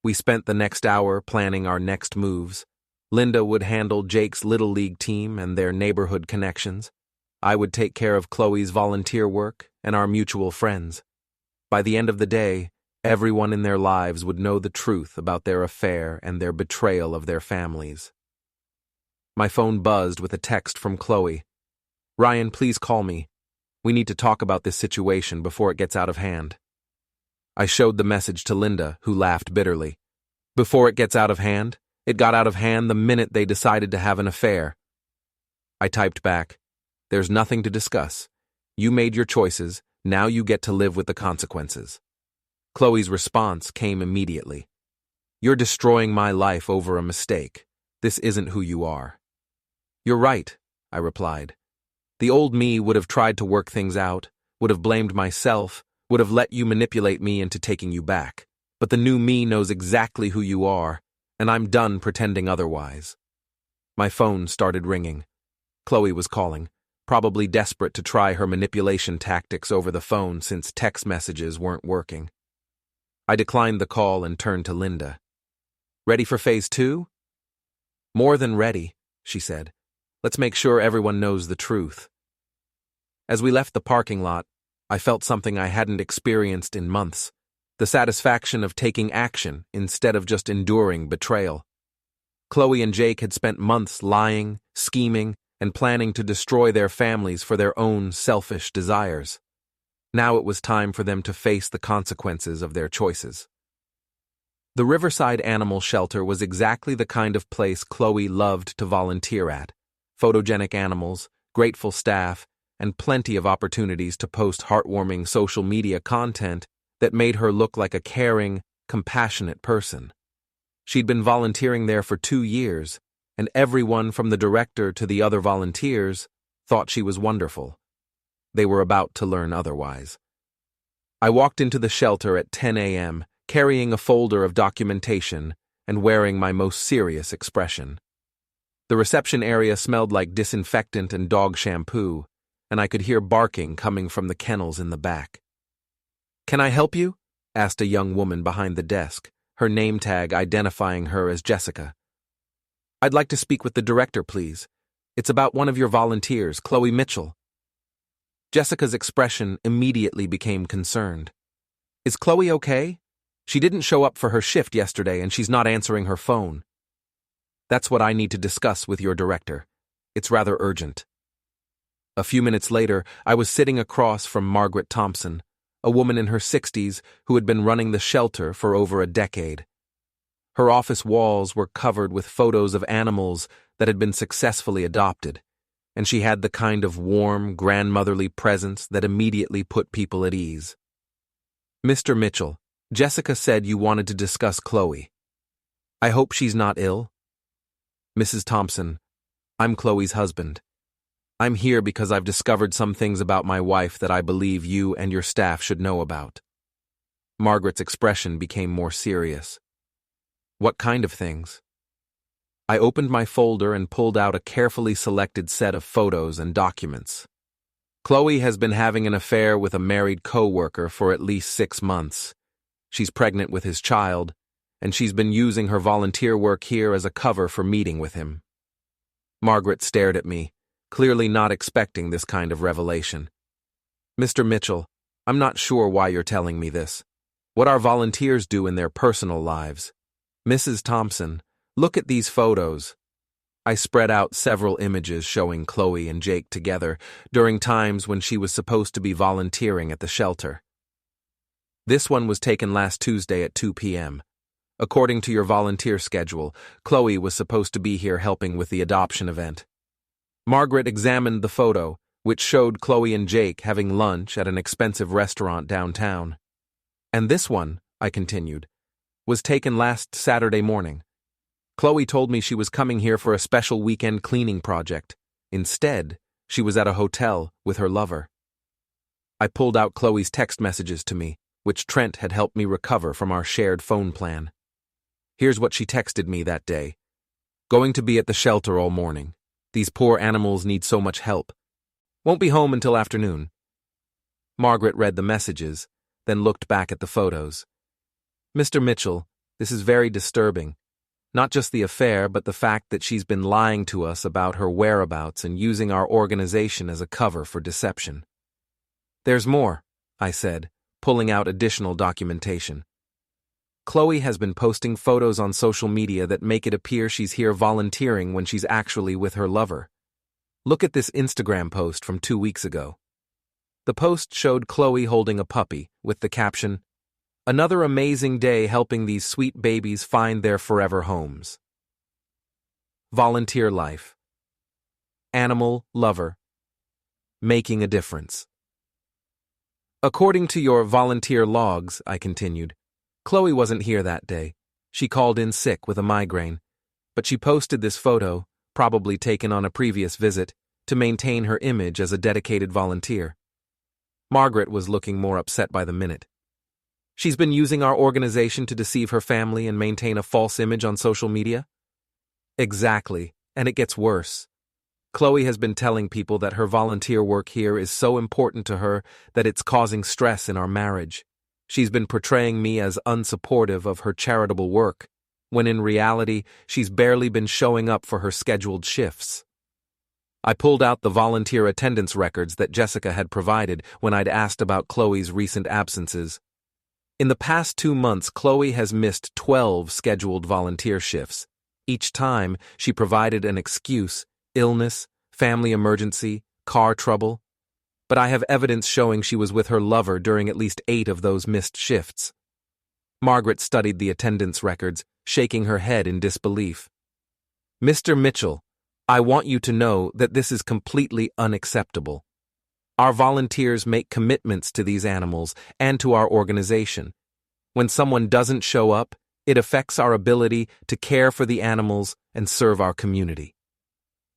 We spent the next hour planning our next moves. Linda would handle Jake's Little League team and their neighborhood connections. I would take care of Chloe's volunteer work and our mutual friends. By the end of the day, everyone in their lives would know the truth about their affair and their betrayal of their families. My phone buzzed with a text from Chloe. Ryan, please call me. We need to talk about this situation before it gets out of hand. I showed the message to Linda, who laughed bitterly. Before it gets out of hand? It got out of hand the minute they decided to have an affair. I typed back, there's nothing to discuss. You made your choices, now you get to live with the consequences. Chloe's response came immediately. You're destroying my life over a mistake. This isn't who you are. You're right, I replied. The old me would have tried to work things out, would have blamed myself, would have let you manipulate me into taking you back. But the new me knows exactly who you are, and I'm done pretending otherwise. My phone started ringing. Chloe was calling, probably desperate to try her manipulation tactics over the phone since text messages weren't working. I declined the call and turned to Linda. Ready for phase 2? More than ready, she said. Let's make sure everyone knows the truth. As we left the parking lot, I felt something I hadn't experienced in months. The satisfaction of taking action instead of just enduring betrayal. Chloe and Jake had spent months lying, scheming, and planning to destroy their families for their own selfish desires. Now it was time for them to face the consequences of their choices. The Riverside Animal Shelter was exactly the kind of place Chloe loved to volunteer at. Photogenic animals, grateful staff, and plenty of opportunities to post heartwarming social media content that made her look like a caring, compassionate person. She'd been volunteering there for 2 years, and everyone from the director to the other volunteers thought she was wonderful. They were about to learn otherwise. I walked into the shelter at 10 a.m., carrying a folder of documentation and wearing my most serious expression. The reception area smelled like disinfectant and dog shampoo, and I could hear barking coming from the kennels in the back. Can I help you? Asked a young woman behind the desk, her name tag identifying her as Jessica. I'd like to speak with the director, please. It's about one of your volunteers, Chloe Mitchell. Jessica's expression immediately became concerned. Is Chloe okay? She didn't show up for her shift yesterday and she's not answering her phone. That's what I need to discuss with your director. It's rather urgent. A few minutes later, I was sitting across from Margaret Thompson, a woman in her 60s who had been running the shelter for over a decade. Her office walls were covered with photos of animals that had been successfully adopted, and she had the kind of warm, grandmotherly presence that immediately put people at ease. Mr. Mitchell, Jessica said you wanted to discuss Chloe. I hope she's not ill. Mrs. Thompson, I'm Chloe's husband. I'm here because I've discovered some things about my wife that I believe you and your staff should know about. Margaret's expression became more serious. What kind of things? I opened my folder and pulled out a carefully selected set of photos and documents. Chloe has been having an affair with a married co-worker for at least 6 months. She's pregnant with his child, and she's been using her volunteer work here as a cover for meeting with him. Margaret stared at me, clearly not expecting this kind of revelation. Mr. Mitchell, I'm not sure why you're telling me this. What our volunteers do in their personal lives. Mrs. Thompson, look at these photos. I spread out several images showing Chloe and Jake together during times when she was supposed to be volunteering at the shelter. This one was taken last Tuesday at 2 p.m. According to your volunteer schedule, Chloe was supposed to be here helping with the adoption event. Margaret examined the photo, which showed Chloe and Jake having lunch at an expensive restaurant downtown. And this one, I continued, was taken last Saturday morning. Chloe told me she was coming here for a special weekend cleaning project. Instead, she was at a hotel with her lover. I pulled out Chloe's text messages to me, which Trent had helped me recover from our shared phone plan. Here's what she texted me that day. Going to be at the shelter all morning. These poor animals need so much help. Won't be home until afternoon. Margaret read the messages, then looked back at the photos. Mr. Mitchell, this is very disturbing. Not just the affair, but the fact that she's been lying to us about her whereabouts and using our organization as a cover for deception. There's more, I said, pulling out additional documentation. Chloe has been posting photos on social media that make it appear she's here volunteering when she's actually with her lover. Look at this Instagram post from 2 weeks ago. The post showed Chloe holding a puppy, with the caption, "Another amazing day helping these sweet babies find their forever homes." Volunteer life. Animal lover. Making a difference. According to your volunteer logs, I continued, Chloe wasn't here that day. She called in sick with a migraine, but she posted this photo, probably taken on a previous visit, to maintain her image as a dedicated volunteer. Margaret was looking more upset by the minute. She's been using our organization to deceive her family and maintain a false image on social media? Exactly, and it gets worse. Chloe has been telling people that her volunteer work here is so important to her that it's causing stress in our marriage. She's been portraying me as unsupportive of her charitable work, when in reality, she's barely been showing up for her scheduled shifts. I pulled out the volunteer attendance records that Jessica had provided when I'd asked about Chloe's recent absences. In the past 2 months, Chloe has missed 12 scheduled volunteer shifts. Each time, she provided an excuse: illness, family emergency, car trouble. But I have evidence showing she was with her lover during at least 8 of those missed shifts. Margaret studied the attendance records, shaking her head in disbelief. Mr. Mitchell, I want you to know that this is completely unacceptable. Our volunteers make commitments to these animals and to our organization. When someone doesn't show up, it affects our ability to care for the animals and serve our community.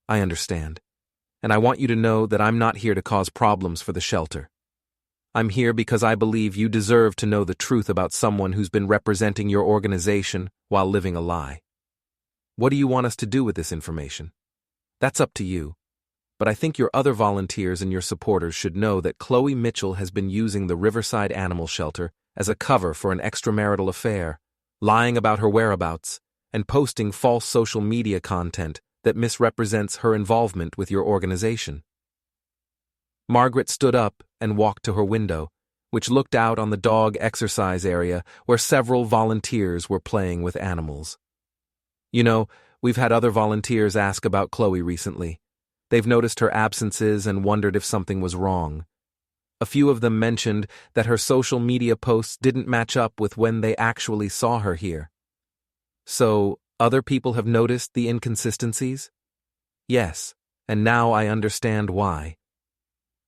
I understand. And I want you to know that I'm not here to cause problems for the shelter. I'm here because I believe you deserve to know the truth about someone who's been representing your organization while living a lie. What do you want us to do with this information? That's up to you. But I think your other volunteers and your supporters should know that Chloe Mitchell has been using the Riverside Animal Shelter as a cover for an extramarital affair, lying about her whereabouts, and posting false social media content that misrepresents her involvement with your organization. Margaret stood up and walked to her window, which looked out on the dog exercise area where several volunteers were playing with animals. You know, we've had other volunteers ask about Chloe recently. They've noticed her absences and wondered if something was wrong. A few of them mentioned that her social media posts didn't match up with when they actually saw her here. So, other people have noticed the inconsistencies? Yes, and now I understand why.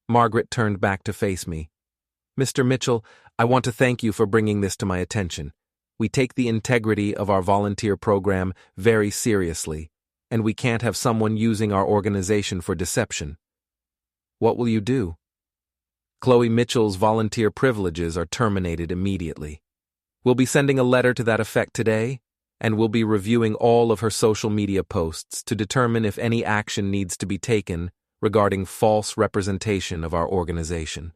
Margaret turned back to face me. Mr. Mitchell, I want to thank you for bringing this to my attention. We take the integrity of our volunteer program very seriously, and we can't have someone using our organization for deception. What will you do? Chloe Mitchell's volunteer privileges are terminated immediately. We'll be sending a letter to that effect today, and we'll be reviewing all of her social media posts to determine if any action needs to be taken regarding false representation of our organization.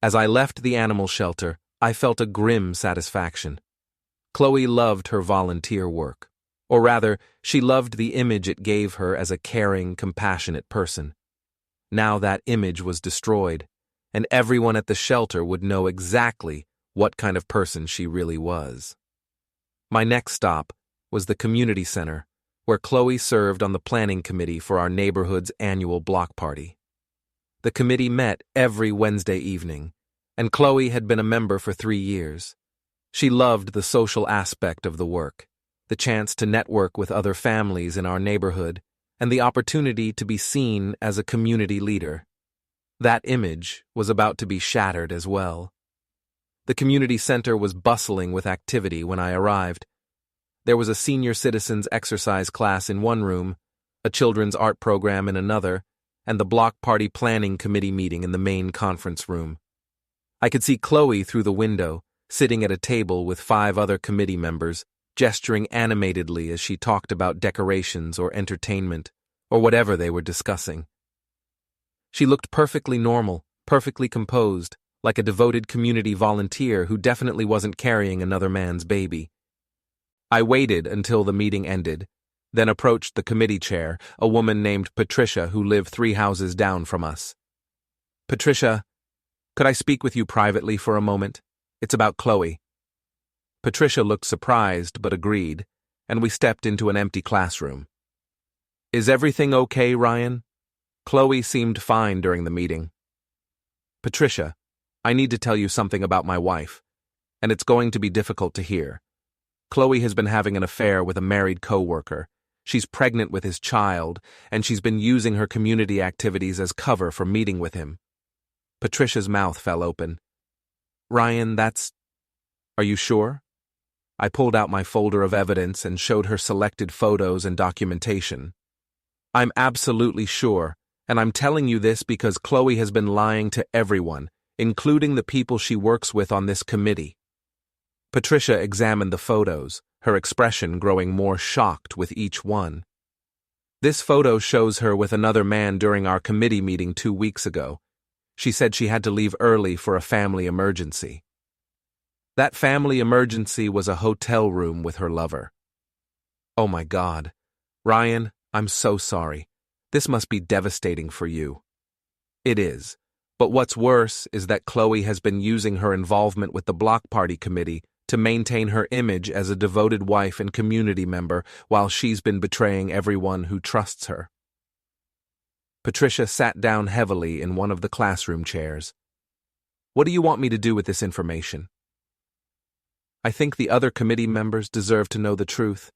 As I left the animal shelter, I felt a grim satisfaction. Chloe loved her volunteer work. Or rather, she loved the image it gave her as a caring, compassionate person. Now that image was destroyed, and everyone at the shelter would know exactly what kind of person she really was. My next stop was the community center, where Chloe served on the planning committee for our neighborhood's annual block party. The committee met every Wednesday evening, and Chloe had been a member for 3 years. She loved the social aspect of the work, the chance to network with other families in our neighborhood, and the opportunity to be seen as a community leader. That image was about to be shattered as well. The community center was bustling with activity when I arrived. There was a senior citizens exercise class in one room, a children's art program in another, and the block party planning committee meeting in the main conference room. I could see Chloe through the window, sitting at a table with 5 other committee members, gesturing animatedly as she talked about decorations or entertainment, or whatever they were discussing. She looked perfectly normal, perfectly composed, like a devoted community volunteer who definitely wasn't carrying another man's baby. I waited until the meeting ended, then approached the committee chair, a woman named Patricia who lived 3 houses down from us. Patricia, could I speak with you privately for a moment? It's about Chloe. Patricia looked surprised but agreed, and we stepped into an empty classroom. Is everything okay, Ryan? Chloe seemed fine during the meeting. Patricia, I need to tell you something about my wife, and it's going to be difficult to hear. Chloe has been having an affair with a married co-worker. She's pregnant with his child, and she's been using her community activities as cover for meeting with him. Patricia's mouth fell open. Ryan, Are you sure? I pulled out my folder of evidence and showed her selected photos and documentation. I'm absolutely sure, and I'm telling you this because Chloe has been lying to everyone, including the people she works with on this committee. Patricia examined the photos, her expression growing more shocked with each one. This photo shows her with another man during our committee meeting 2 weeks ago. She said she had to leave early for a family emergency. That family emergency was a hotel room with her lover. Oh my God. Ryan, I'm so sorry. This must be devastating for you. It is. But what's worse is that Chloe has been using her involvement with the block party committee to maintain her image as a devoted wife and community member while she's been betraying everyone who trusts her. Patricia sat down heavily in one of the classroom chairs. What do you want me to do with this information? I think the other committee members deserve to know the truth.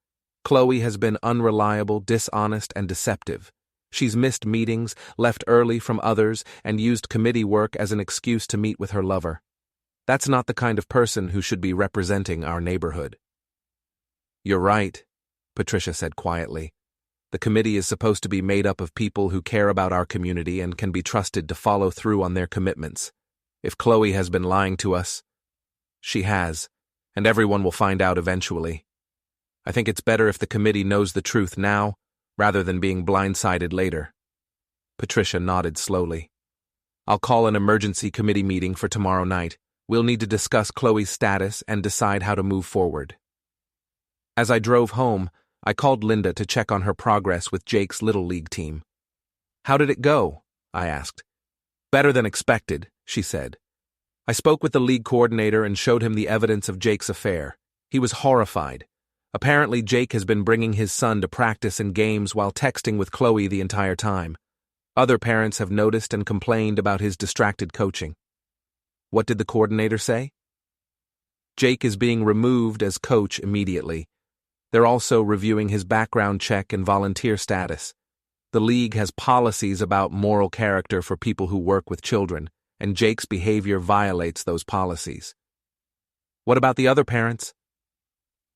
Chloe has been unreliable, dishonest, and deceptive. She's missed meetings, left early from others, and used committee work as an excuse to meet with her lover. That's not the kind of person who should be representing our neighborhood. You're right, Patricia said quietly. The committee is supposed to be made up of people who care about our community and can be trusted to follow through on their commitments. If Chloe has been lying to us, she has, and everyone will find out eventually. I think it's better if the committee knows the truth now, rather than being blindsided later. Patricia nodded slowly. I'll call an emergency committee meeting for tomorrow night. We'll need to discuss Chloe's status and decide how to move forward. As I drove home, I called Linda to check on her progress with Jake's Little League team. How did it go? I asked. Better than expected, she said. I spoke with the league coordinator and showed him the evidence of Jake's affair. He was horrified. Apparently, Jake has been bringing his son to practice and games while texting with Chloe the entire time. Other parents have noticed and complained about his distracted coaching. What did the coordinator say? Jake is being removed as coach immediately. They're also reviewing his background check and volunteer status. The league has policies about moral character for people who work with children, and Jake's behavior violates those policies. What about the other parents?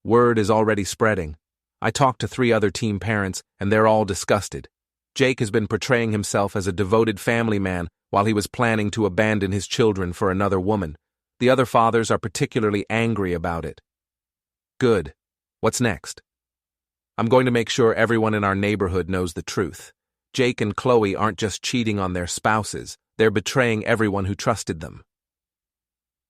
Word is already spreading. I talked to 3 other team parents, and they're all disgusted. Jake has been portraying himself as a devoted family man while he was planning to abandon his children for another woman. The other fathers are particularly angry about it. Good. What's next? I'm going to make sure everyone in our neighborhood knows the truth. Jake and Chloe aren't just cheating on their spouses, they're betraying everyone who trusted them.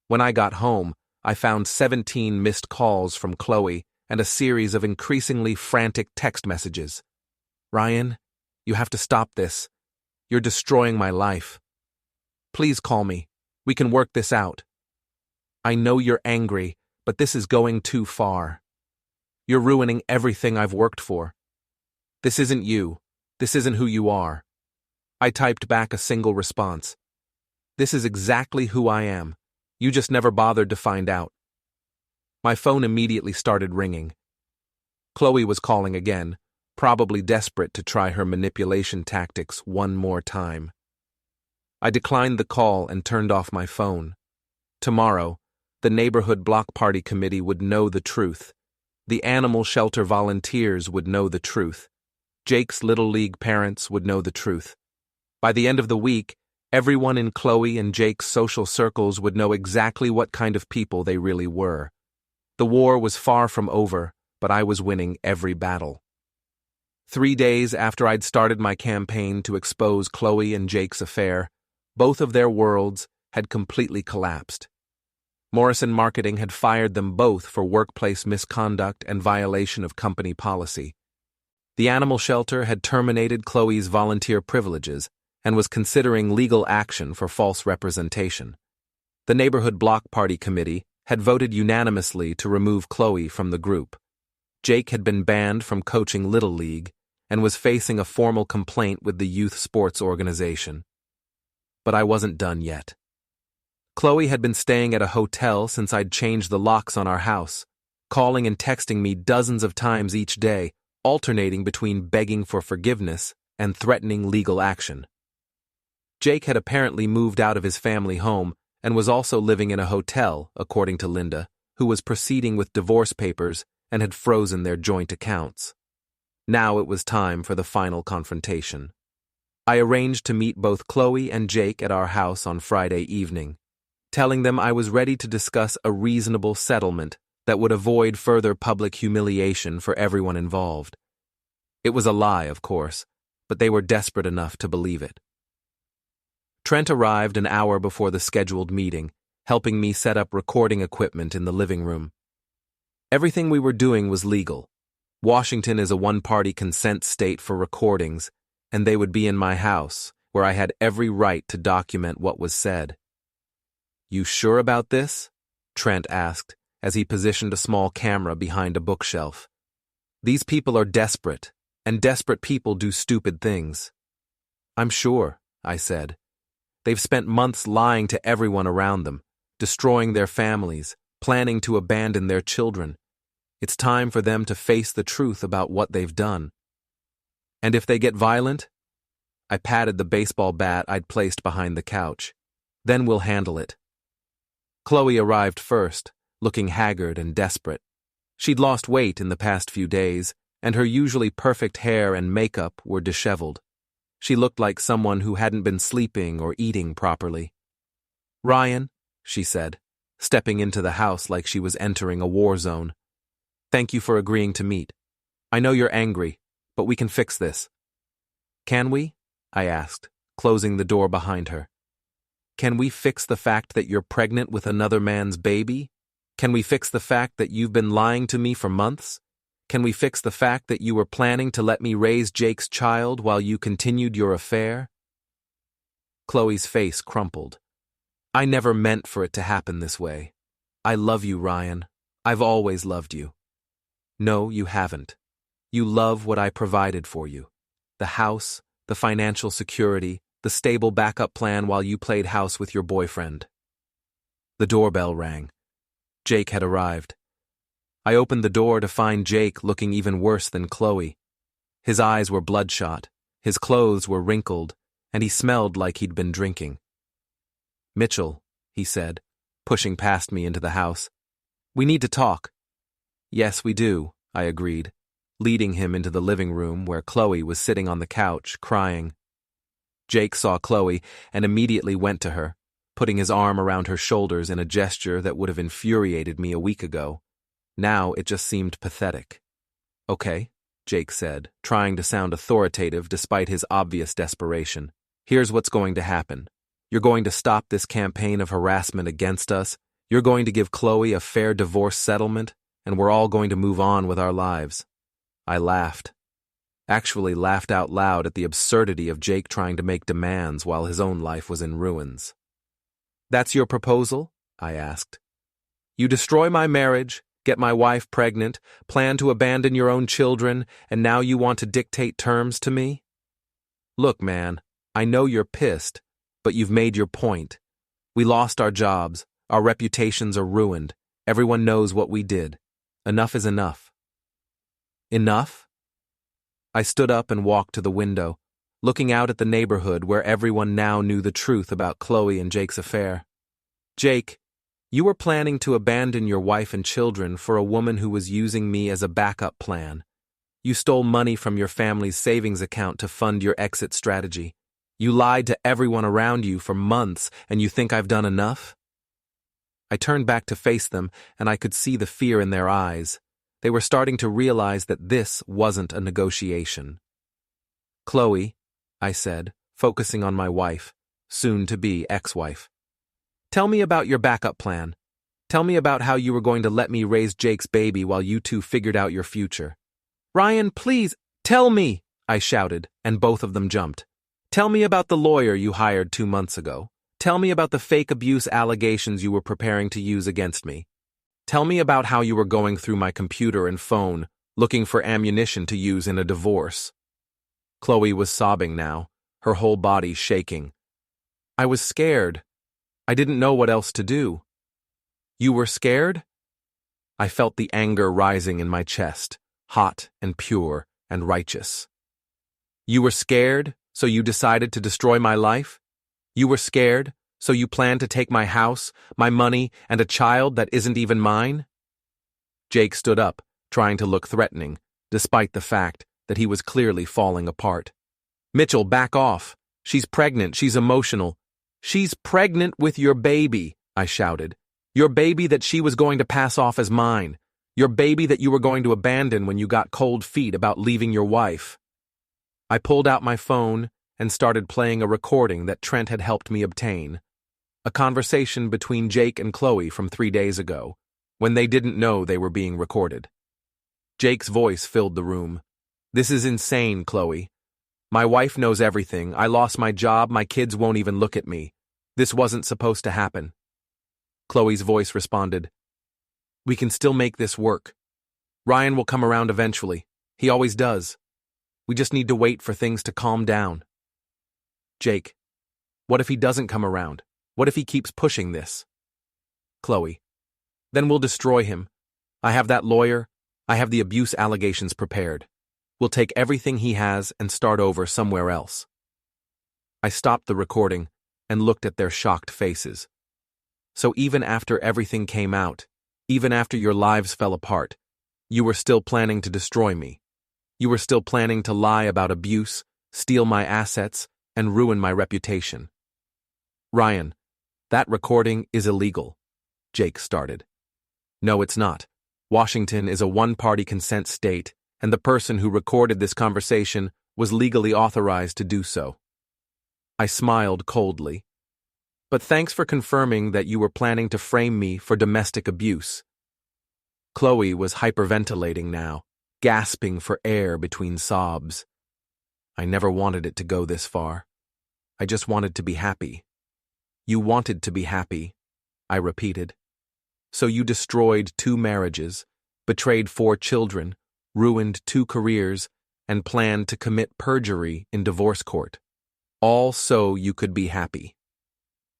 When I got home, I found 17 missed calls from Chloe and a series of increasingly frantic text messages. Ryan, you have to stop this. You're destroying my life. Please call me. We can work this out. I know you're angry, but this is going too far. You're ruining everything I've worked for. This isn't you. This isn't who you are. I typed back a single response. This is exactly who I am. You just never bothered to find out. My phone immediately started ringing. Chloe was calling again, probably desperate to try her manipulation tactics one more time. I declined the call and turned off my phone. Tomorrow, the neighborhood block party committee would know the truth. The animal shelter volunteers would know the truth. Jake's little league parents would know the truth. By the end of the week, everyone in Chloe and Jake's social circles would know exactly what kind of people they really were. The war was far from over, but I was winning every battle. 3 days after I'd started my campaign to expose Chloe and Jake's affair, both of their worlds had completely collapsed. Morrison Marketing had fired them both for workplace misconduct and violation of company policy. The animal shelter had terminated Chloe's volunteer privileges and was considering legal action for false representation. The neighborhood block party committee had voted unanimously to remove Chloe from the group. Jake had been banned from coaching Little League and was facing a formal complaint with the youth sports organization. But I wasn't done yet. Chloe had been staying at a hotel since I'd changed the locks on our house, calling and texting me dozens of times each day, alternating between begging for forgiveness and threatening legal action. Jake had apparently moved out of his family home and was also living in a hotel, according to Linda, who was proceeding with divorce papers and had frozen their joint accounts. Now it was time for the final confrontation. I arranged to meet both Chloe and Jake at our house on Friday evening, telling them I was ready to discuss a reasonable settlement that would avoid further public humiliation for everyone involved. It was a lie, of course, but they were desperate enough to believe it. Trent arrived an hour before the scheduled meeting, helping me set up recording equipment in the living room. Everything we were doing was legal. Washington is a one-party consent state for recordings, and they would be in my house, where I had every right to document what was said. "You sure about this?" Trent asked, as he positioned a small camera behind a bookshelf. "These people are desperate, and desperate people do stupid things." "I'm sure," I said. "They've spent months lying to everyone around them, destroying their families, planning to abandon their children. It's time for them to face the truth about what they've done. And if they get violent?" I patted the baseball bat I'd placed behind the couch. "Then we'll handle it." Chloe arrived first, looking haggard and desperate. She'd lost weight in the past few days, and her usually perfect hair and makeup were disheveled. She looked like someone who hadn't been sleeping or eating properly. "Ryan," she said, stepping into the house like she was entering a war zone. "Thank you for agreeing to meet. I know you're angry, but we can fix this." "Can we?" I asked, closing the door behind her. "Can we fix the fact that you're pregnant with another man's baby? Can we fix the fact that you've been lying to me for months? Can we fix the fact that you were planning to let me raise Jake's child while you continued your affair?" Chloe's face crumpled. I never meant for it to happen this way. I love you, Ryan. I've always loved you. No, you haven't. You love what I provided for you. The house, the financial security, the stable backup plan while you played house with your boyfriend. The doorbell rang. Jake had arrived. I opened the door to find Jake looking even worse than Chloe. His eyes were bloodshot, his clothes were wrinkled, and he smelled like he'd been drinking. Mitchell, he said, pushing past me into the house. We need to talk. Yes, we do, I agreed, leading him into the living room where Chloe was sitting on the couch, crying. Jake saw Chloe and immediately went to her, putting his arm around her shoulders in a gesture that would have infuriated me a week ago. Now it just seemed pathetic. Okay, Jake said, trying to sound authoritative despite his obvious desperation. Here's what's going to happen. You're going to stop this campaign of harassment against us, you're going to give Chloe a fair divorce settlement, and we're all going to move on with our lives. I laughed. Actually laughed out loud at the absurdity of Jake trying to make demands while his own life was in ruins. That's your proposal? I asked. You destroy my marriage, get my wife pregnant, plan to abandon your own children, and now you want to dictate terms to me? Look, man, I know you're pissed, but you've made your point. We lost our jobs, our reputations are ruined, everyone knows what we did. Enough is enough. Enough? I stood up and walked to the window, looking out at the neighborhood where everyone now knew the truth about Chloe and Jake's affair. Jake, you were planning to abandon your wife and children for a woman who was using me as a backup plan. You stole money from your family's savings account to fund your exit strategy. You lied to everyone around you for months, and you think I've done enough? I turned back to face them, and I could see the fear in their eyes. They were starting to realize that this wasn't a negotiation. Chloe, I said, focusing on my wife, soon-to-be ex-wife. Tell me about your backup plan. Tell me about how you were going to let me raise Jake's baby while you two figured out your future. Ryan, please, tell me, I shouted, and both of them jumped. Tell me about the lawyer you hired 2 months ago. Tell me about the fake abuse allegations you were preparing to use against me. Tell me about how you were going through my computer and phone, looking for ammunition to use in a divorce. Chloe was sobbing now, her whole body shaking. I was scared. I didn't know what else to do. You were scared? I felt the anger rising in my chest, hot and pure and righteous. You were scared, so you decided to destroy my life? You were scared, so you planned to take my house, my money, and a child that isn't even mine? Jake stood up, trying to look threatening, despite the fact that he was clearly falling apart. Mitchell, back off. She's pregnant, she's emotional. She's pregnant with your baby, I shouted. Your baby that she was going to pass off as mine. Your baby that you were going to abandon when you got cold feet about leaving your wife. I pulled out my phone and started playing a recording that Trent had helped me obtain. A conversation between Jake and Chloe from 3 days ago, when they didn't know they were being recorded. Jake's voice filled the room. This is insane, Chloe. My wife knows everything. I lost my job. My kids won't even look at me. This wasn't supposed to happen. Chloe's voice responded, We can still make this work. Ryan will come around eventually. He always does. We just need to wait for things to calm down. Jake, what if he doesn't come around? What if he keeps pushing this? Chloe, then we'll destroy him. I have that lawyer. I have the abuse allegations prepared. We'll take everything he has and start over somewhere else. I stopped the recording and looked at their shocked faces. So even after everything came out, even after your lives fell apart, you were still planning to destroy me. You were still planning to lie about abuse, steal my assets, and ruin my reputation. Ryan, that recording is illegal, Jake started. No, it's not. Washington is a one-party consent state, and the person who recorded this conversation was legally authorized to do so. I smiled coldly. But thanks for confirming that you were planning to frame me for domestic abuse. Chloe was hyperventilating now, gasping for air between sobs. I never wanted it to go this far. I just wanted to be happy." "You wanted to be happy," I repeated. "So you destroyed 2 marriages, betrayed 4 children, ruined 2 careers, and planned to commit perjury in divorce court. All so you could be happy."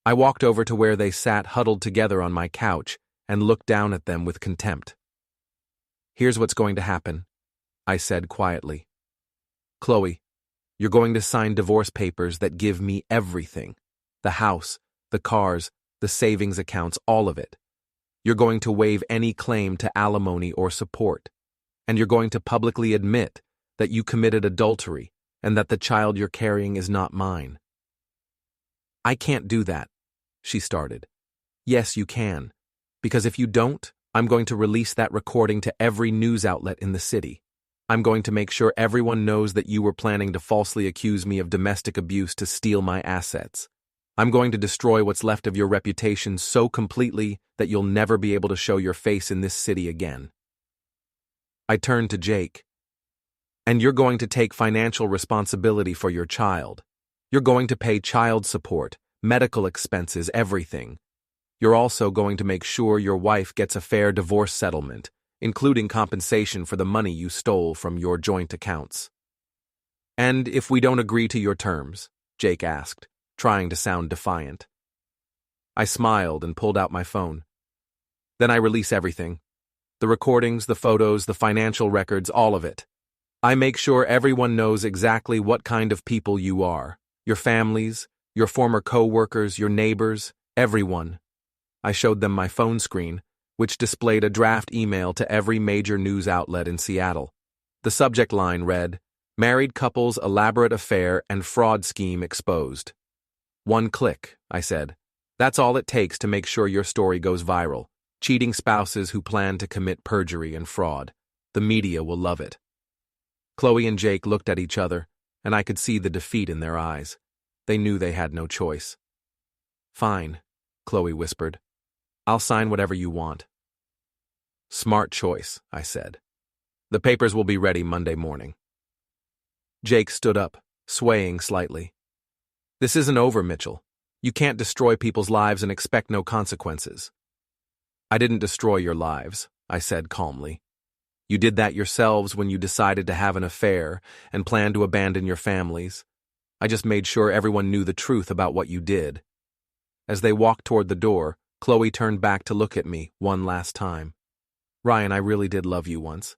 I walked over to where they sat huddled together on my couch and looked down at them with contempt. "Here's what's going to happen," I said quietly. "Chloe, you're going to sign divorce papers that give me everything. The house, the cars, the savings accounts, all of it. You're going to waive any claim to alimony or support. And you're going to publicly admit that you committed adultery and that the child you're carrying is not mine." "I can't do that," she started. "Yes, you can. Because if you don't, I'm going to release that recording to every news outlet in the city. I'm going to make sure everyone knows that you were planning to falsely accuse me of domestic abuse to steal my assets. I'm going to destroy what's left of your reputation so completely that you'll never be able to show your face in this city again." I turned to Jake. "And you're going to take financial responsibility for your child. You're going to pay child support, medical expenses, everything. You're also going to make sure your wife gets a fair divorce settlement, including compensation for the money you stole from your joint accounts." "And if we don't agree to your terms?" Jake asked, trying to sound defiant. I smiled and pulled out my phone. "Then I release everything. The recordings, the photos, the financial records, all of it. I make sure everyone knows exactly what kind of people you are. Your families, your former co-workers, your neighbors, everyone." I showed them my phone screen, which displayed a draft email to every major news outlet in Seattle. The subject line read, "Married couple's elaborate affair and fraud scheme exposed." "One click," I said. "That's all it takes to make sure your story goes viral. Cheating spouses who plan to commit perjury and fraud. The media will love it." Chloe and Jake looked at each other, and I could see the defeat in their eyes. They knew they had no choice. "Fine," Chloe whispered. "I'll sign whatever you want." "Smart choice," I said. "The papers will be ready Monday morning." Jake stood up, swaying slightly. "This isn't over, Mitchell. You can't destroy people's lives and expect no consequences." "I didn't destroy your lives," I said calmly. "You did that yourselves when you decided to have an affair and planned to abandon your families. I just made sure everyone knew the truth about what you did." As they walked toward the door, Chloe turned back to look at me one last time. "Ryan, I really did love you once."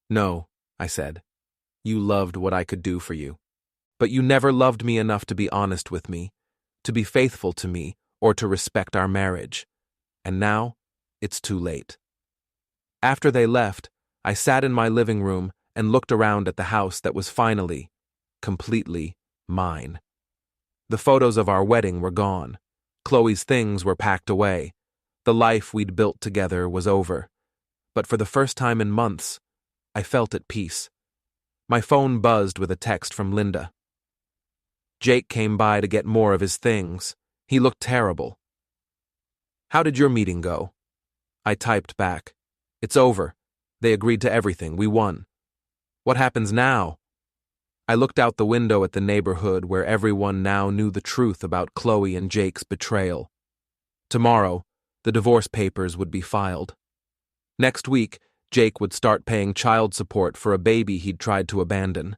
"No," I said. "You loved what I could do for you. But you never loved me enough to be honest with me, to be faithful to me, or to respect our marriage. And now, it's too late." After they left, I sat in my living room and looked around at the house that was finally, completely mine. The photos of our wedding were gone. Chloe's things were packed away. The life we'd built together was over. But for the first time in months, I felt at peace. My phone buzzed with a text from Linda. Jake came by to get more of his things. He looked terrible. "How did your meeting go?" I typed back. "It's over. They agreed to everything. We won." "What happens now?" I looked out the window at the neighborhood where everyone now knew the truth about Chloe and Jake's betrayal. Tomorrow, the divorce papers would be filed. Next week, Jake would start paying child support for a baby he'd tried to abandon.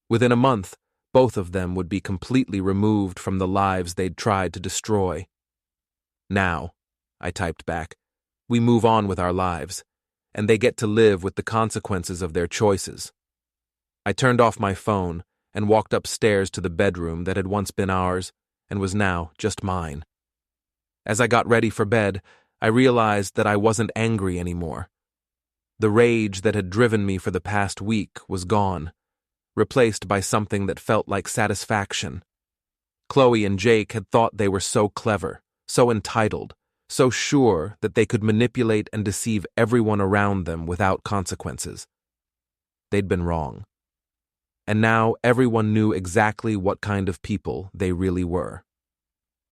Within a month, both of them would be completely removed from the lives they'd tried to destroy. "Now," I typed back, "we move on with our lives, and they get to live with the consequences of their choices." I turned off my phone and walked upstairs to the bedroom that had once been ours and was now just mine. As I got ready for bed, I realized that I wasn't angry anymore. The rage that had driven me for the past week was gone, replaced by something that felt like satisfaction. Chloe and Jake had thought they were so clever, so entitled, so sure that they could manipulate and deceive everyone around them without consequences. They'd been wrong. And now everyone knew exactly what kind of people they really were.